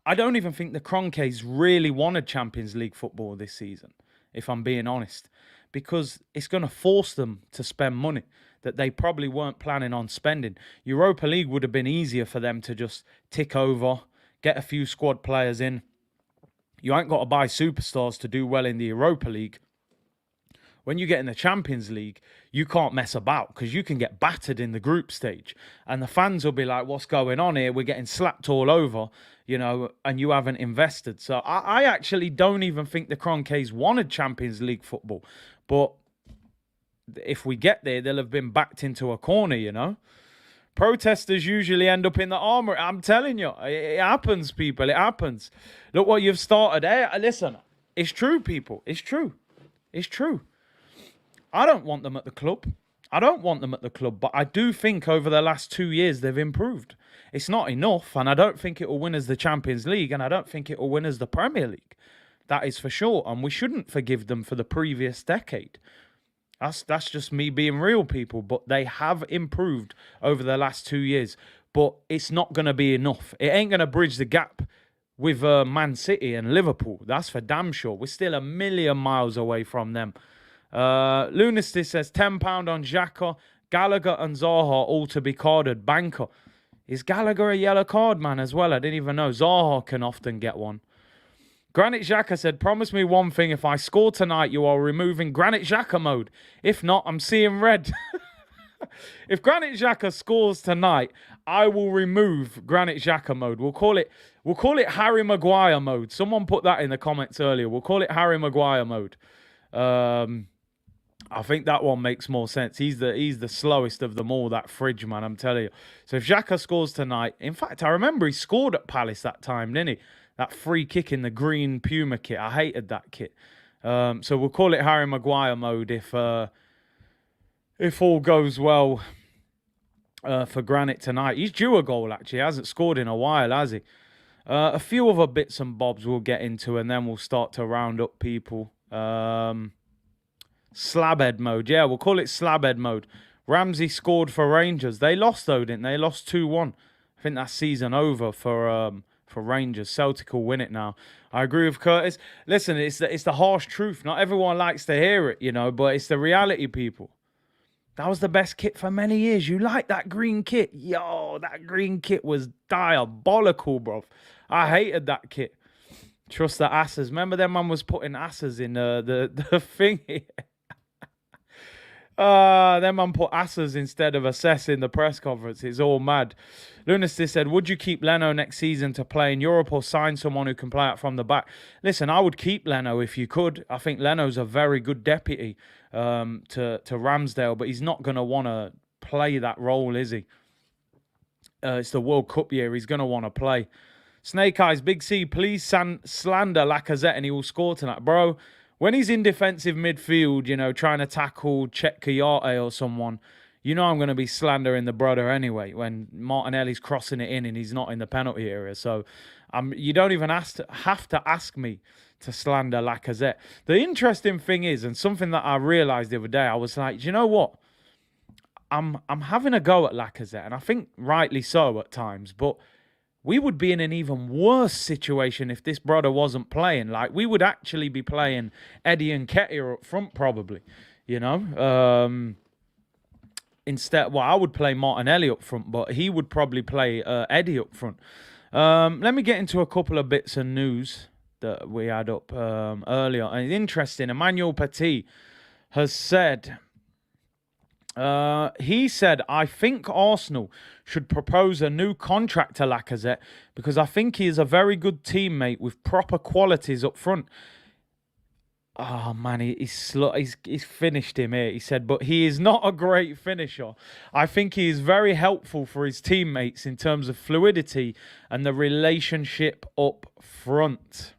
I don't even think the Kroenkes really wanted Champions League football this season, if I'm being honest, because it's going to force them to spend money that they probably weren't planning on spending. Europa League would have been easier for them to just tick over, get a few squad players in. You ain't got to buy superstars to do well in the Europa League. When you get in the Champions League, you can't mess about because you can get battered in the group stage. And the fans will be like, what's going on here? We're getting slapped all over, you know, and you haven't invested. So I actually don't even think the Kroenkes wanted Champions League football. But if we get there, they'll have been backed into a corner, you know. Protesters usually end up in the armory. I'm telling you, it happens, people. It happens. Look what you've started. Hey, listen, it's true, people. It's true. It's true. I don't want them at the club. But I do think over the last 2 years they've improved. It's not enough, and I don't think it will win us the Champions League, and I don't think it will win us the Premier League. That is for sure, and we shouldn't forgive them for the previous decade. That's just me being real, people. But they have improved over the last 2 years. But it's not going to be enough. It ain't going to bridge the gap with Man City and Liverpool. That's for damn sure. We're still a million miles away from them. Lunacy says £10 on Xhaka, Gallagher and Zaha all to be carded. Banker. Is Gallagher a yellow card, man, as well? I didn't even know. Zaha can often get one. Granit Xhaka said, promise me one thing. If I score tonight, you are removing Granit Xhaka mode. If not, I'm seeing red. If Granit Xhaka scores tonight, I will remove Granit Xhaka mode. We'll call it Harry Maguire mode. Someone put that in the comments earlier. We'll call it Harry Maguire mode. I think that one makes more sense. He's the slowest of them all, that fridge, man, I'm telling you. So if Xhaka scores tonight, in fact, I remember he scored at Palace that time, didn't he? That free kick in the green Puma kit. I hated that kit. So we'll call it Harry Maguire mode if all goes well for Granit tonight. He's due a goal, actually. He hasn't scored in a while, has he? A few other bits and bobs we'll get into, and then we'll start to round up people. Slabhead mode. Yeah, we'll call it slabhead mode. Ramsey scored for Rangers. They lost, though, didn't they? They lost 2-1. I think that's season over for Rangers. Celtic will win it now. I agree with Curtis. Listen, it's the harsh truth. Not everyone likes to hear it, you know, but it's the reality, people. That was the best kit for many years. You like that green kit? Yo, that green kit was diabolical, bro. I hated that kit. Trust the asses. Remember them man was putting asses in the thingy? Them man put asses instead of assess in the press conference. It's all mad. Lunacy said, would you keep Leno next season to play in Europe or sign someone who can play out from the back? Listen, I would keep Leno if you could. I think Leno's a very good deputy to Ramsdale, but he's not going to want to play that role, is he? It's the World Cup year. He's going to want to play. Snake Eyes, Big C, please slander Lacazette and he will score tonight. Bro, when he's in defensive midfield, you know, trying to tackle Chet Kayate or someone, you know I'm going to be slandering the brother anyway when Martinelli's crossing it in and he's not in the penalty area. So you don't even have to ask me to slander Lacazette. The interesting thing is, and something that I realised the other day, I was like, do you know what? I'm having a go at Lacazette, and I think rightly so at times, but we would be in an even worse situation if this brother wasn't playing. Like, we would actually be playing Eddie and Nketiah up front, probably, you know. Instead, well, I would play Martinelli up front, but he would probably play Eddie up front. Let me get into a couple of bits of news that we had up earlier. And it's interesting. Emmanuel Petit has said... he said, I think Arsenal should propose a new contract to Lacazette because I think he is a very good teammate with proper qualities up front. Oh man, he's finished him here. He said, but he is not a great finisher. I think he is very helpful for his teammates in terms of fluidity and the relationship up front.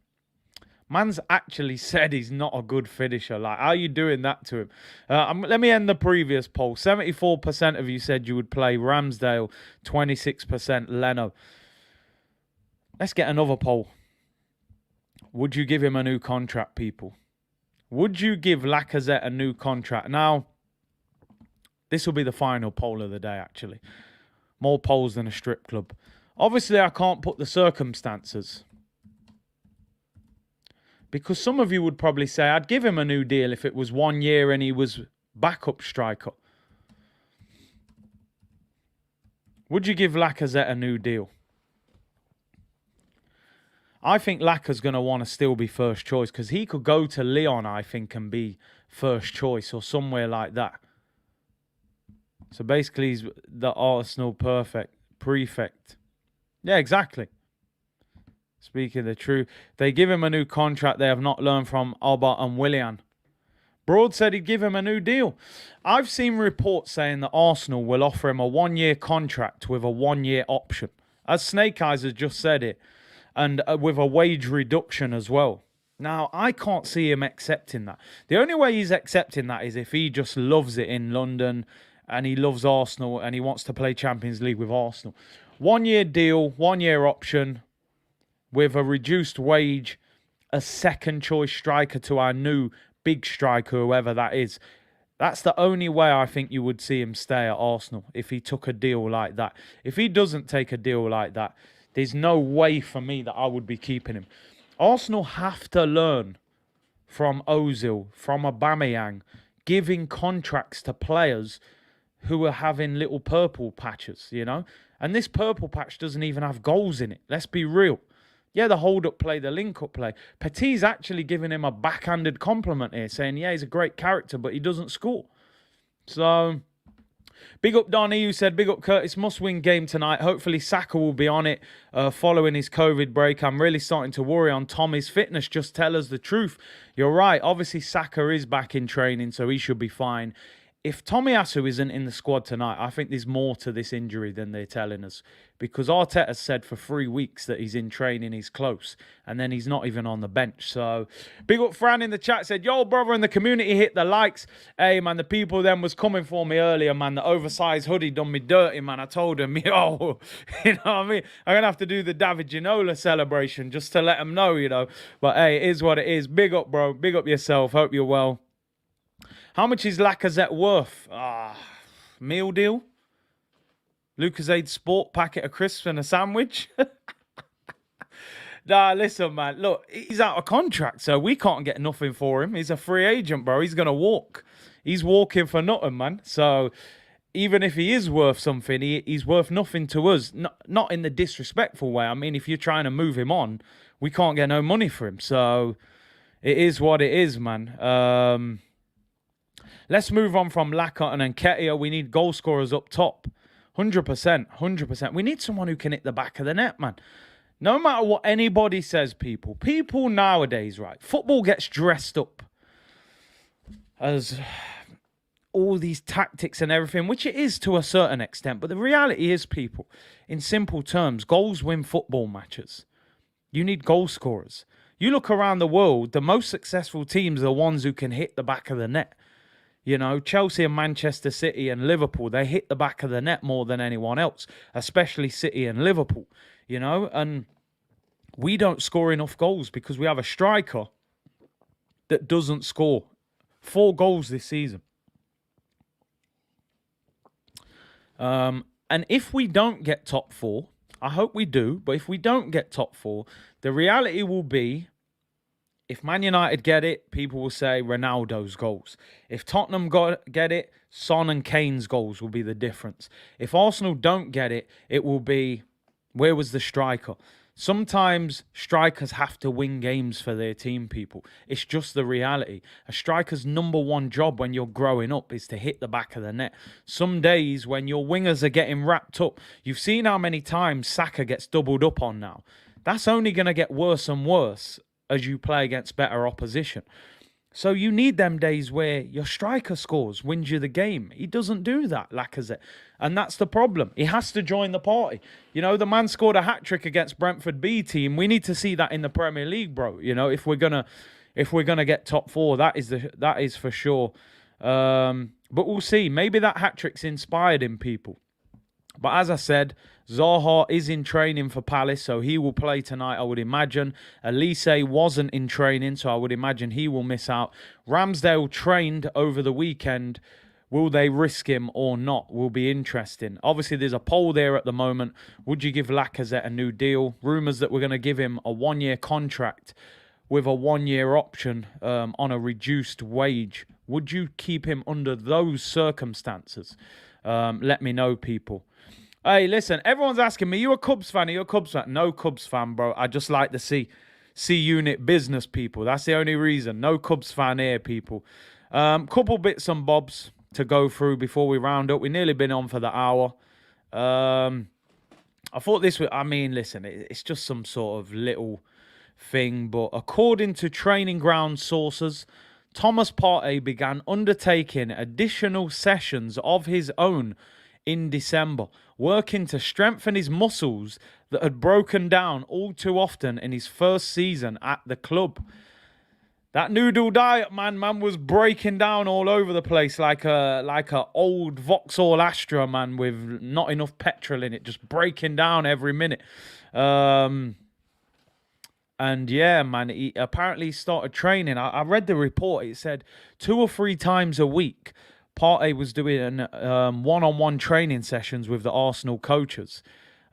Man's actually said he's not a good finisher. Like, how are you doing that to him? Let me end the previous poll. 74% of you said you would play Ramsdale. 26% Leno. Let's get another poll. Would you give him a new contract, people? Would you give Lacazette a new contract? Now, this will be the final poll of the day, actually. More polls than a strip club. Obviously, I can't put the circumstances. Because some of you would probably say, I'd give him a new deal if it was 1 year and he was backup striker. Would you give Lacazette a new deal? I think Lacaz's going to want to still be first choice because he could go to Lyon, I think, and be first choice or somewhere like that. So basically, he's the Arsenal prefect. Yeah, exactly. Speaking the truth, they give him a new contract they have not learned from Alba and Willian. Broad said he'd give him a new deal. I've seen reports saying that Arsenal will offer him a 1-year contract with a 1-year option. As Snake Eyes has just said it. And with a wage reduction as well. Now, I can't see him accepting that. The only way he's accepting that is if he just loves it in London and he loves Arsenal and he wants to play Champions League with Arsenal. 1-year deal, 1-year option with a reduced wage, a second choice striker to our new big striker, whoever that is. That's the only way I think you would see him stay at Arsenal if he took a deal like that. If he doesn't take a deal like that, there's no way for me that I would be keeping him. Arsenal have to learn from Ozil, from Aubameyang, giving contracts to players who are having little purple patches, you know? And this purple patch doesn't even have goals in it. Let's be real. Yeah, the hold-up play, the link-up play. Petit's actually giving him a backhanded compliment here, saying, yeah, he's a great character, but he doesn't score. So, big up Donnie, who said, big up Curtis, must-win game tonight. Hopefully Saka will be on it following his COVID break. I'm really starting to worry on Tommy's fitness. Just tell us the truth. You're right. Obviously, Saka is back in training, so he should be fine. If Tomiyasu isn't in the squad tonight, I think there's more to this injury than they're telling us. Because Arteta said for 3 weeks that he's in training, he's close. And then he's not even on the bench. So, big up Fran in the chat said, yo, brother, in the community, hit the likes. Hey, man, the people then was coming for me earlier, man. The oversized hoodie done me dirty, man. I told them, yo, you know what I mean? I'm going to have to do the David Ginola celebration just to let them know, you know. But, hey, it is what it is. Big up, bro. Big up yourself. Hope you're well. How much is Lacazette worth? Meal deal? Lucozade Sport packet of crisps and a sandwich? Nah, listen, man. Look, he's out of contract, so we can't get nothing for him. He's a free agent, bro. He's going to walk. He's walking for nothing, man. So even if he is worth something, he's worth nothing to us. Not in the disrespectful way. I mean, if you're trying to move him on, we can't get no money for him. So it is what it is, man. Let's move on from Lacazette and Nketiah. We need goal scorers up top. 100%, 100%. We need someone who can hit the back of the net, man. No matter what anybody says, people nowadays, right? Football gets dressed up as all these tactics and everything, which it is to a certain extent. But the reality is, people, in simple terms, goals win football matches. You need goal scorers. You look around the world, the most successful teams are the ones who can hit the back of the net. You know, Chelsea and Manchester City and Liverpool, they hit the back of the net more than anyone else, especially City and Liverpool, you know, and we don't score enough goals because we have a striker that doesn't score. 4 goals this season. And if we don't get top 4, I hope we do, but if we don't get top 4, the reality will be, if Man United get it, people will say Ronaldo's goals. If Tottenham get it, Son and Kane's goals will be the difference. If Arsenal don't get it, it will be, where was the striker? Sometimes strikers have to win games for their team, people. It's just the reality. A striker's #1 job when you're growing up is to hit the back of the net. Some days when your wingers are getting wrapped up, you've seen how many times Saka gets doubled up on now. That's only going to get worse and worse as you play against better opposition. So you need them days where your striker scores, wins you the game. He doesn't do that, Lacazette. And that's the problem. He has to join the party. You know, the man scored a hat-trick against Brentford B team. We need to see that in the Premier League, bro. You know, if we're gonna get top four, that is for sure. But we'll see. Maybe that hat-trick's inspired in people. But as I said, Zaha is in training for Palace, so he will play tonight, I would imagine. Elise wasn't in training, so I would imagine he will miss out. Ramsdale trained over the weekend. Will they risk him or not? Will be interesting. Obviously, there's a poll there at the moment. Would you give Lacazette a new deal? Rumours that we're going to give him a one-year contract with a one-year option on a reduced wage. Would you keep him under those circumstances? Let me know, people. Hey, listen, everyone's asking me, you a Cubs fan? Are you a Cubs fan? No Cubs fan, bro. I just like to see C-Unit business, people. That's the only reason. No Cubs fan here, people. Couple bits and bobs to go through before we round up. We've nearly been on for the hour. I thought this was, I mean, listen, it's just some sort of little thing, but according to training ground sources, Thomas Partey began undertaking additional sessions of his own in December, working to strengthen his muscles that had broken down all too often in his first season at the club. That noodle diet, man was breaking down all over the place like a old Vauxhall Astra, man, with not enough petrol in it, just breaking down every minute. And yeah, man, he apparently started training. I read the report. It said 2 or 3 times a week, Partey was doing one-on-one training sessions with the Arsenal coaches.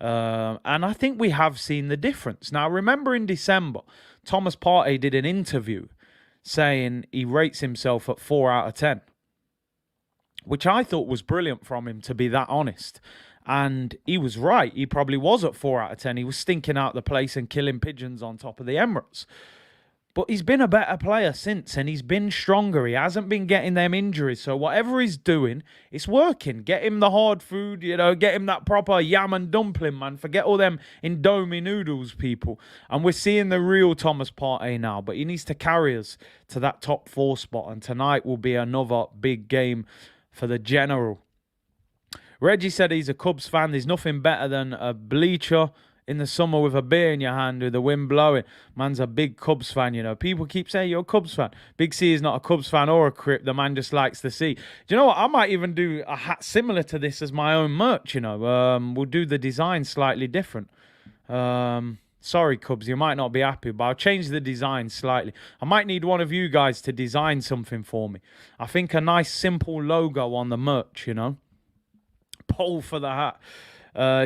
And I think we have seen the difference. Now, remember in December, Thomas Partey did an interview saying he rates himself at 4 out of 10, which I thought was brilliant from him, to be that honest. And he was right. He probably was at 4 out of 10. He was stinking out the place and killing pigeons on top of the Emirates. But he's been a better player since, and he's been stronger. He hasn't been getting them injuries. So whatever he's doing, it's working. Get him the hard food, you know, get him that proper yam and dumpling, man. Forget all them Indomie noodles, people. And we're seeing the real Thomas Partey now, but he needs to carry us to that top 4 spot. And tonight will be another big game for the General. Reggie said he's a Cubs fan. There's nothing better than a bleacher in the summer with a beer in your hand with the wind blowing. Man's a big Cubs fan, you know. People keep saying you're a Cubs fan. Big C is not a Cubs fan or a Crip. The man just likes the sea. Do you know what? I might even do a hat similar to this as my own merch, you know. We'll do the design slightly different. Sorry, Cubs, you might not be happy, but I'll change the design slightly. I might need one of you guys to design something for me. I think a nice, simple logo on the merch, you know. Poll for the hat.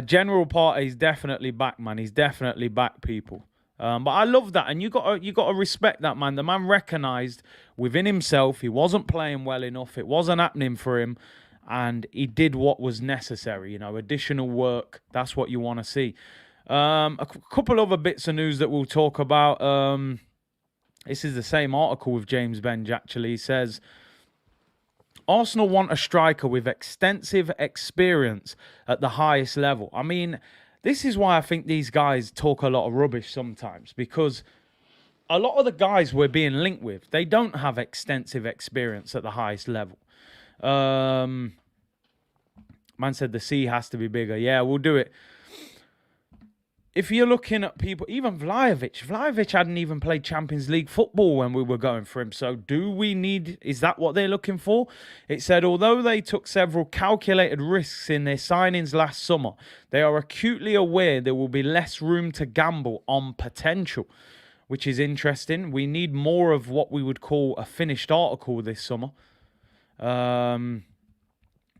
General Partey's definitely back, man. He's definitely back, people. But I love that, and you got to respect that, man. The man recognised within himself he wasn't playing well enough. It wasn't happening for him, and he did what was necessary. You know, additional work. That's what you want to see. A couple other bits of news that we'll talk about. This is the same article with James Benge. Actually, he says, Arsenal want a striker with extensive experience at the highest level. I mean, this is why I think these guys talk a lot of rubbish sometimes, because a lot of the guys we're being linked with, they don't have extensive experience at the highest level. Man said the C has to be bigger. Yeah, we'll do it. If you're looking at people, even Vlahovic hadn't even played Champions League football when we were going for him. So is that what they're looking for? It said, although they took several calculated risks in their signings last summer, they are acutely aware there will be less room to gamble on potential, which is interesting. We need more of what we would call a finished article this summer.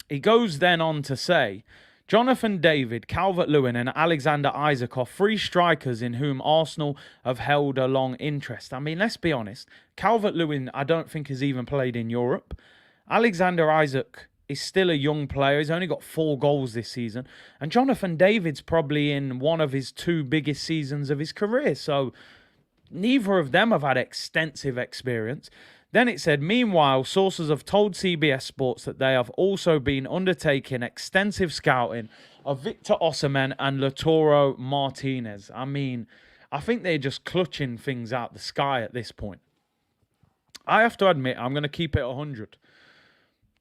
He goes then on to say, Jonathan David, Calvert-Lewin and Alexander Isak are 3 strikers in whom Arsenal have held a long interest. I mean, let's be honest. Calvert-Lewin, I don't think, has even played in Europe. Alexander Isak is still a young player. He's only got 4 goals this season. And Jonathan David's probably in one of his 2 biggest seasons of his career. So neither of them have had extensive experience. Then it said, meanwhile, sources have told CBS Sports that they have also been undertaking extensive scouting of Victor Osimhen and Lautaro Martinez. I mean, I think they're just clutching things out the sky at this point. I have to admit, I'm going to keep it 100.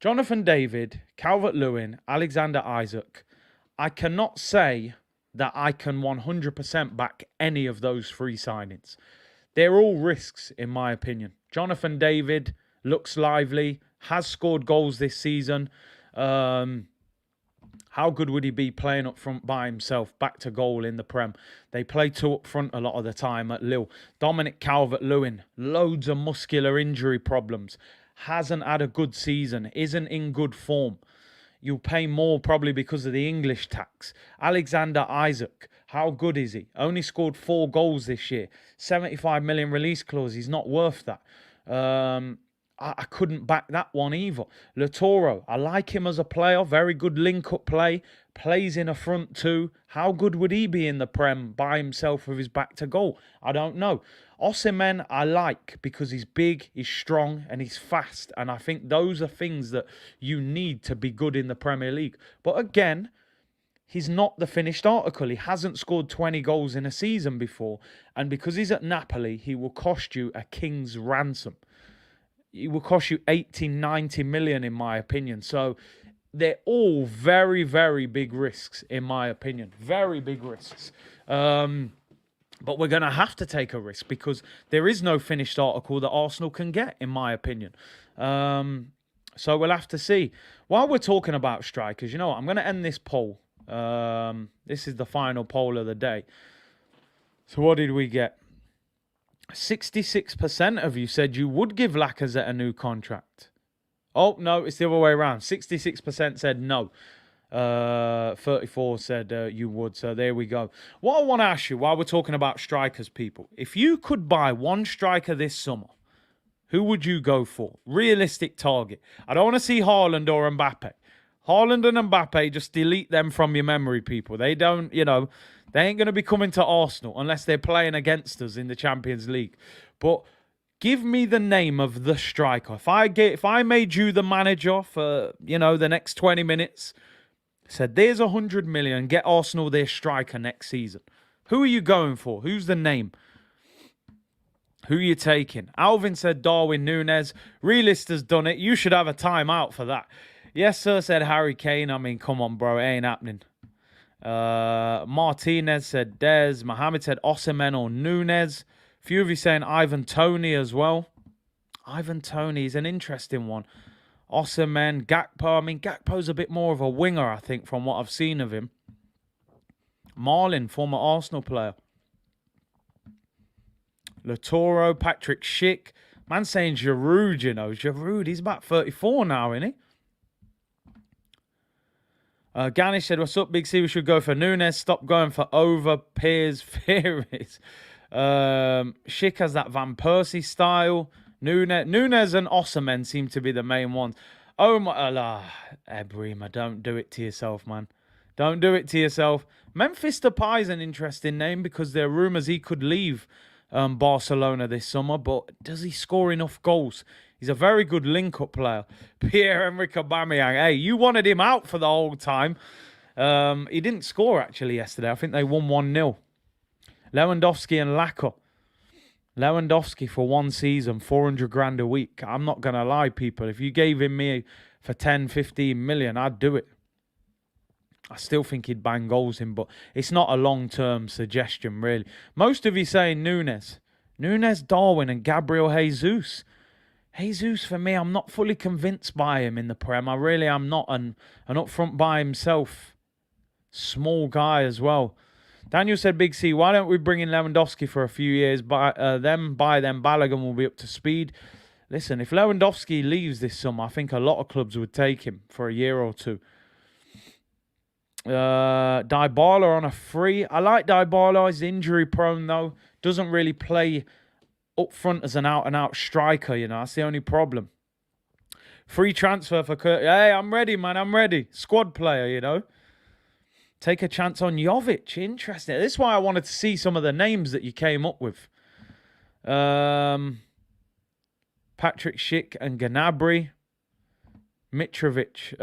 Jonathan David, Calvert-Lewin, Alexander Isak. I cannot say that I can 100% back any of those three signings. They're all risks, in my opinion. Jonathan David looks lively, has scored goals this season. How good would he be playing up front by himself, back to goal in the Prem? They play two up front a lot of the time at Lille. Dominic Calvert-Lewin, loads of muscular injury problems. Hasn't had a good season, isn't in good form. You'll pay more probably because of the English tax. Alexander Isak, how good is he? Only scored 4 goals this year. 75 million release clause, he's not worth that. I couldn't back that one either. Lautaro, I like him as a player. Very good link-up play. Plays in a front two. How good would he be in the Prem by himself with his back to goal? I don't know. Osimhen, I like because he's big, he's strong, and he's fast. And I think those are things that you need to be good in the Premier League. But again, he's not the finished article. He hasn't scored 20 goals in a season before. And because he's at Napoli, he will cost you a king's ransom. It will cost you 80, 90 million, in my opinion. So they're all very, very big risks, in my opinion. Very big risks. But we're going to have to take a risk because there is no finished article that Arsenal can get, in my opinion. So we'll have to see. While we're talking about strikers, you know what? I'm going to end this poll. This is the final poll of the day. So what did we get? 66% of you said you would give Lacazette a new contract. Oh, no, it's the other way around. 66% said no. 34 said you would. So there we go. What I want to ask you while we're talking about strikers, people. If you could buy one striker this summer, who would you go for? Realistic target. I don't want to see Haaland or Mbappe. Haaland and Mbappe, just delete them from your memory, people. They don't, they ain't going to be coming to Arsenal unless they're playing against us in the Champions League. But give me the name of the striker. If I made you the manager for, the next 20 minutes, said there's 100 million, get Arsenal their striker next season. Who are you going for? Who's the name? Who are you taking? Alvin said Darwin Núñez. Realist has done it. You should have a timeout for that. Yes, sir, said Harry Kane. I mean, come on, bro. It ain't happening. Martinez said Dez. Mohamed said Osimhen or Núñez. A few of you saying Ivan Toney as well. Ivan Toney is an interesting one. Osimhen, Gakpo. I mean, Gakpo's a bit more of a winger, I think, from what I've seen of him. Marlin, former Arsenal player. Lautaro, Patrick Schick. Man saying Giroud, Giroud, he's about 34 now, isn't he? Ganish said, what's up, Big C? We should go for Núñez. Stop going for over Piers Ferris. Schick has that Van Persie style. Núñez and Osimhen seem to be the main ones. Oh, my Allah. Ebrima, don't do it to yourself, man. Don't do it to yourself. Memphis Depay is an interesting name because there are rumours he could leave Barcelona this summer, but does he score enough goals? He's a very good link-up player. Pierre-Emerick Aubameyang. Hey, you wanted him out for the whole time. He didn't score, actually, yesterday. I think they won 1-0. Lewandowski and Lacazette. Lewandowski for one season, 400 grand a week. I'm not going to lie, people. If you gave him me for 10, 15 million, I'd do it. I still think he'd bang goals in, but it's not a long-term suggestion, really. Most of you saying Núñez. Núñez, Darwin, and Gabriel Jesus. Jesus, for me, I'm not fully convinced by him in the Prem. I really am not. An up front by himself. Small guy as well. Daniel said, Big C, why don't we bring in Lewandowski for a few years? By then, Balogun will be up to speed. Listen, if Lewandowski leaves this summer, I think a lot of clubs would take him for a year or two. Dybala on a free. I like Dybala. He's injury prone, though. Doesn't really play up front as an out-and-out striker, That's the only problem. Free transfer for Kurt. Hey, I'm ready, man. I'm ready. Squad player, Take a chance on Jovic. Interesting. This is why I wanted to see some of the names that you came up with. Patrick Schick and Gnabry. Mitrovic,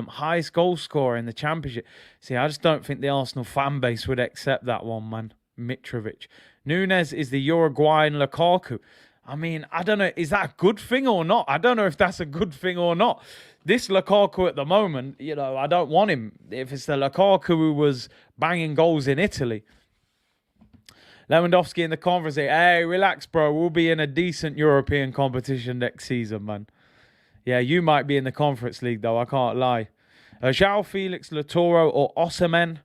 highest goal scorer in the Championship. See, I just don't think the Arsenal fan base would accept that one, man. Mitrovic. Núñez is the Uruguayan Lukaku. I mean, I don't know. Is that a good thing or not? I don't know if that's a good thing or not. This Lukaku at the moment, I don't want him. If it's the Lukaku who was banging goals in Italy. Lewandowski in the conference, hey, relax, bro. We'll be in a decent European competition next season, man. Yeah, you might be in the Conference League, though. I can't lie. João Felix, Lautaro, or Osimhen.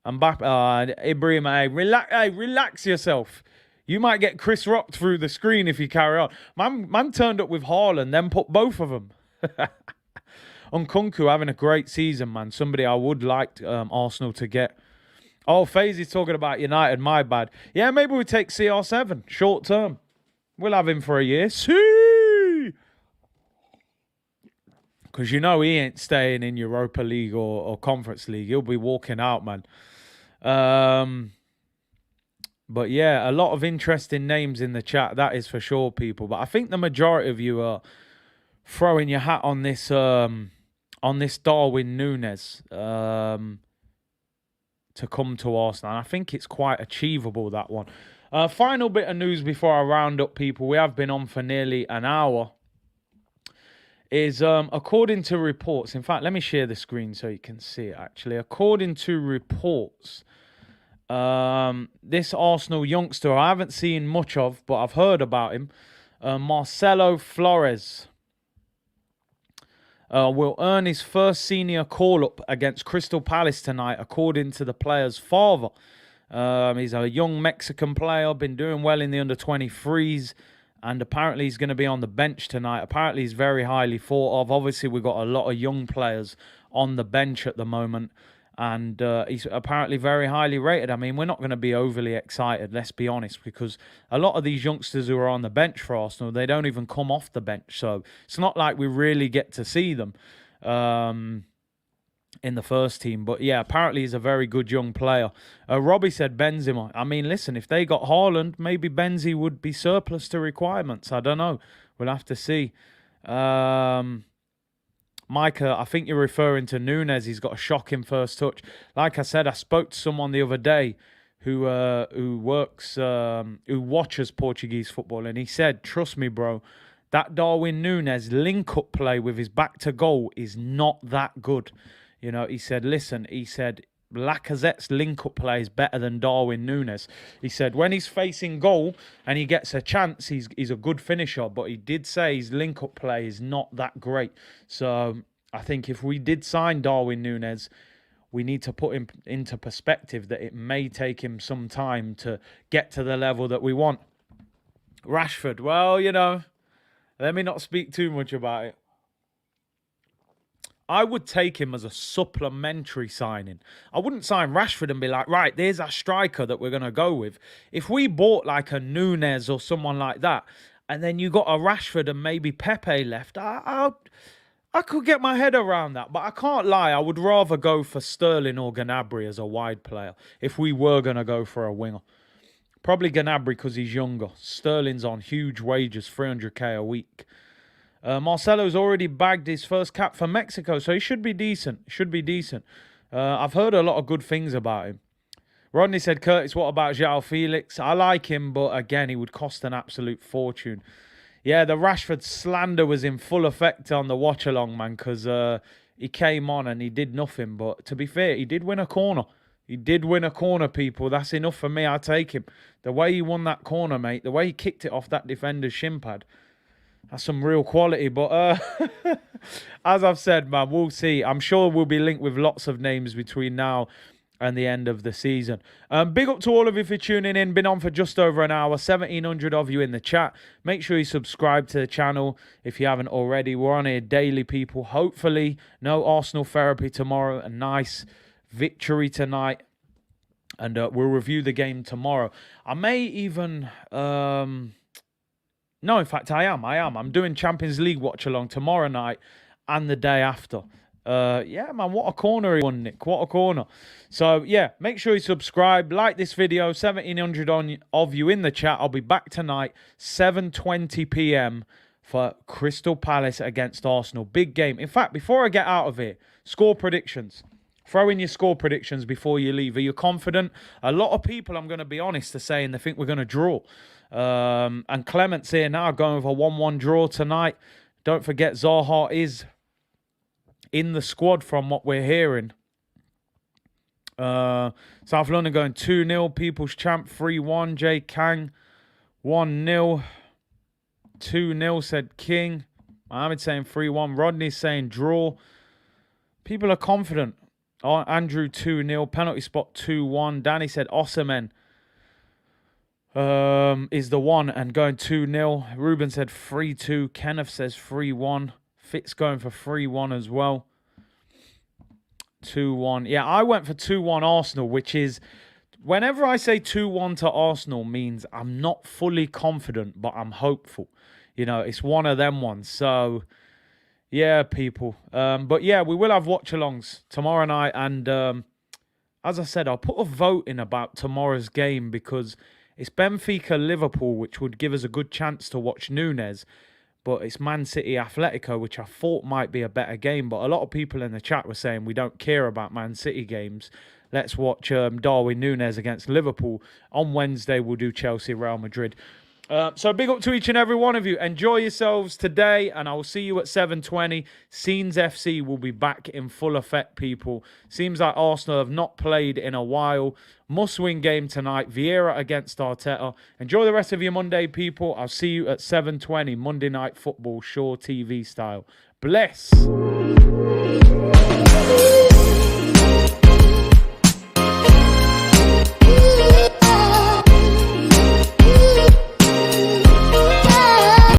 Mbappe, Ibrahim, relax yourself. You might get Chris rocked through the screen if you carry on. Man turned up with Haaland, then put both of them. Nkunku having a great season, man. Somebody I would like Arsenal to get. Oh, FaZe's talking about United. My bad. Yeah, maybe we take CR7 short term. We'll have him for a year. See, because he ain't staying in Europa League or Conference League. He'll be walking out, man. But yeah, a lot of interesting names in the chat. That is for sure, people. But I think the majority of you are throwing your hat on this Darwin Núñez to come to Arsenal. And I think it's quite achievable, that one. Final bit of news before I round up, people. We have been on for nearly an hour. Is according to reports. In fact, let me share the screen so you can see it. Actually, according to reports, this Arsenal youngster I haven't seen much of, but I've heard about him. Marcelo Flores will earn his first senior call-up against Crystal Palace tonight, according to the player's father. He's a young Mexican player, been doing well in the under-23s, and apparently he's going to be on the bench tonight. Apparently he's very highly thought of. Obviously, we've got a lot of young players on the bench at the moment, and he's apparently very highly rated. I mean, we're not going to be overly excited, let's be honest, because a lot of these youngsters who are on the bench for Arsenal, they don't even come off the bench. So it's not like we really get to see them in the first team. But yeah, apparently he's a very good young player. Robbie said Benzema. I mean, listen, if they got Haaland, maybe Benzi would be surplus to requirements. I don't know. We'll have to see. Micah, I think you're referring to Núñez. He's got a shocking first touch. Like I said, I spoke to someone the other day who watches Portuguese football, and he said, trust me, bro, that Darwin Núñez link-up play with his back to goal is not that good. He said, listen, Lacazette's link-up play is better than Darwin Núñez. He said when he's facing goal and he gets a chance, he's a good finisher. But he did say his link-up play is not that great. So I think if we did sign Darwin Núñez, we need to put him into perspective that it may take him some time to get to the level that we want. Rashford, well, let me not speak too much about it. I would take him as a supplementary signing. I wouldn't sign Rashford and be like, right, there's our striker that we're going to go with. If we bought like a Núñez or someone like that, and then you got a Rashford and maybe Pepe left, I could get my head around that. But I can't lie, I would rather go for Sterling or Gnabry as a wide player if we were going to go for a winger. Probably Gnabry because he's younger. Sterling's on huge wages, 300k a week. Marcelo's already bagged his first cap for Mexico, so he should be decent. I've heard a lot of good things about him. Rodney said, Curtis, what about João Felix? I like him, but again, he would cost an absolute fortune. Yeah, the Rashford slander was in full effect on the watch-along, man, because he came on and he did nothing. But to be fair, he did win a corner. People. That's enough for me. I'll take him. The way he won that corner, mate, the way he kicked it off that defender's shin pad, that's some real quality. But as I've said, man, we'll see. I'm sure we'll be linked with lots of names between now and the end of the season. Big up to all of you for tuning in. Been on for just over an hour. 1,700 of you in the chat. Make sure you subscribe to the channel if you haven't already. We're on here daily, people. Hopefully, no Arsenal therapy tomorrow. A nice victory tonight. And we'll review the game tomorrow. I may even... No, in fact, I am. I'm doing Champions League watch-along tomorrow night and the day after. Yeah, man, what a corner he won, Nick. What a corner. So, yeah, make sure you subscribe. Like this video. 1,700 of you in the chat. I'll be back tonight, 7:20 p.m. for Crystal Palace against Arsenal. Big game. In fact, before I get out of here, score predictions. Throw in your score predictions before you leave. Are you confident? A lot of people, I'm going to be honest, are saying they think we're going to draw. And Clement's here now going with a 1-1 draw tonight. Don't forget Zaha is in the squad from what we're hearing. South London going 2-0. People's Champ 3-1. Jay Kang 1-0. 2-0 said King. Mohammed saying 3-1. Rodney's saying draw. People are confident. Oh, Andrew 2-0. Penalty spot 2-1. Danny said Osimhen is the one and going 2-0. Ruben said 3-2. Kenneth says 3-1. Fitz going for 3-1 as well. 2-1. Yeah, I went for 2-1 Arsenal, which is, whenever I say 2-1 to Arsenal, means I'm not fully confident, but I'm hopeful. You know, it's one of them ones. So, yeah, people. But yeah, we will have watch-alongs tomorrow night. And as I said, I'll put a vote in about tomorrow's game because it's Benfica-Liverpool, which would give us a good chance to watch Núñez. But it's Man City Atletico, which I thought might be a better game. But a lot of people in the chat were saying we don't care about Man City games. Let's watch Darwin Núñez against Liverpool. On Wednesday, we'll do Chelsea-Real Madrid. So big up to each and every one of you. Enjoy yourselves today, and I will see you at 7:20. Scenes FC will be back in full effect, people. Seems like Arsenal have not played in a while. Must-win game tonight. Vieira against Arteta. Enjoy the rest of your Monday, people. I'll see you at 7:20. Monday Night Football, Shaw TV style. Bless.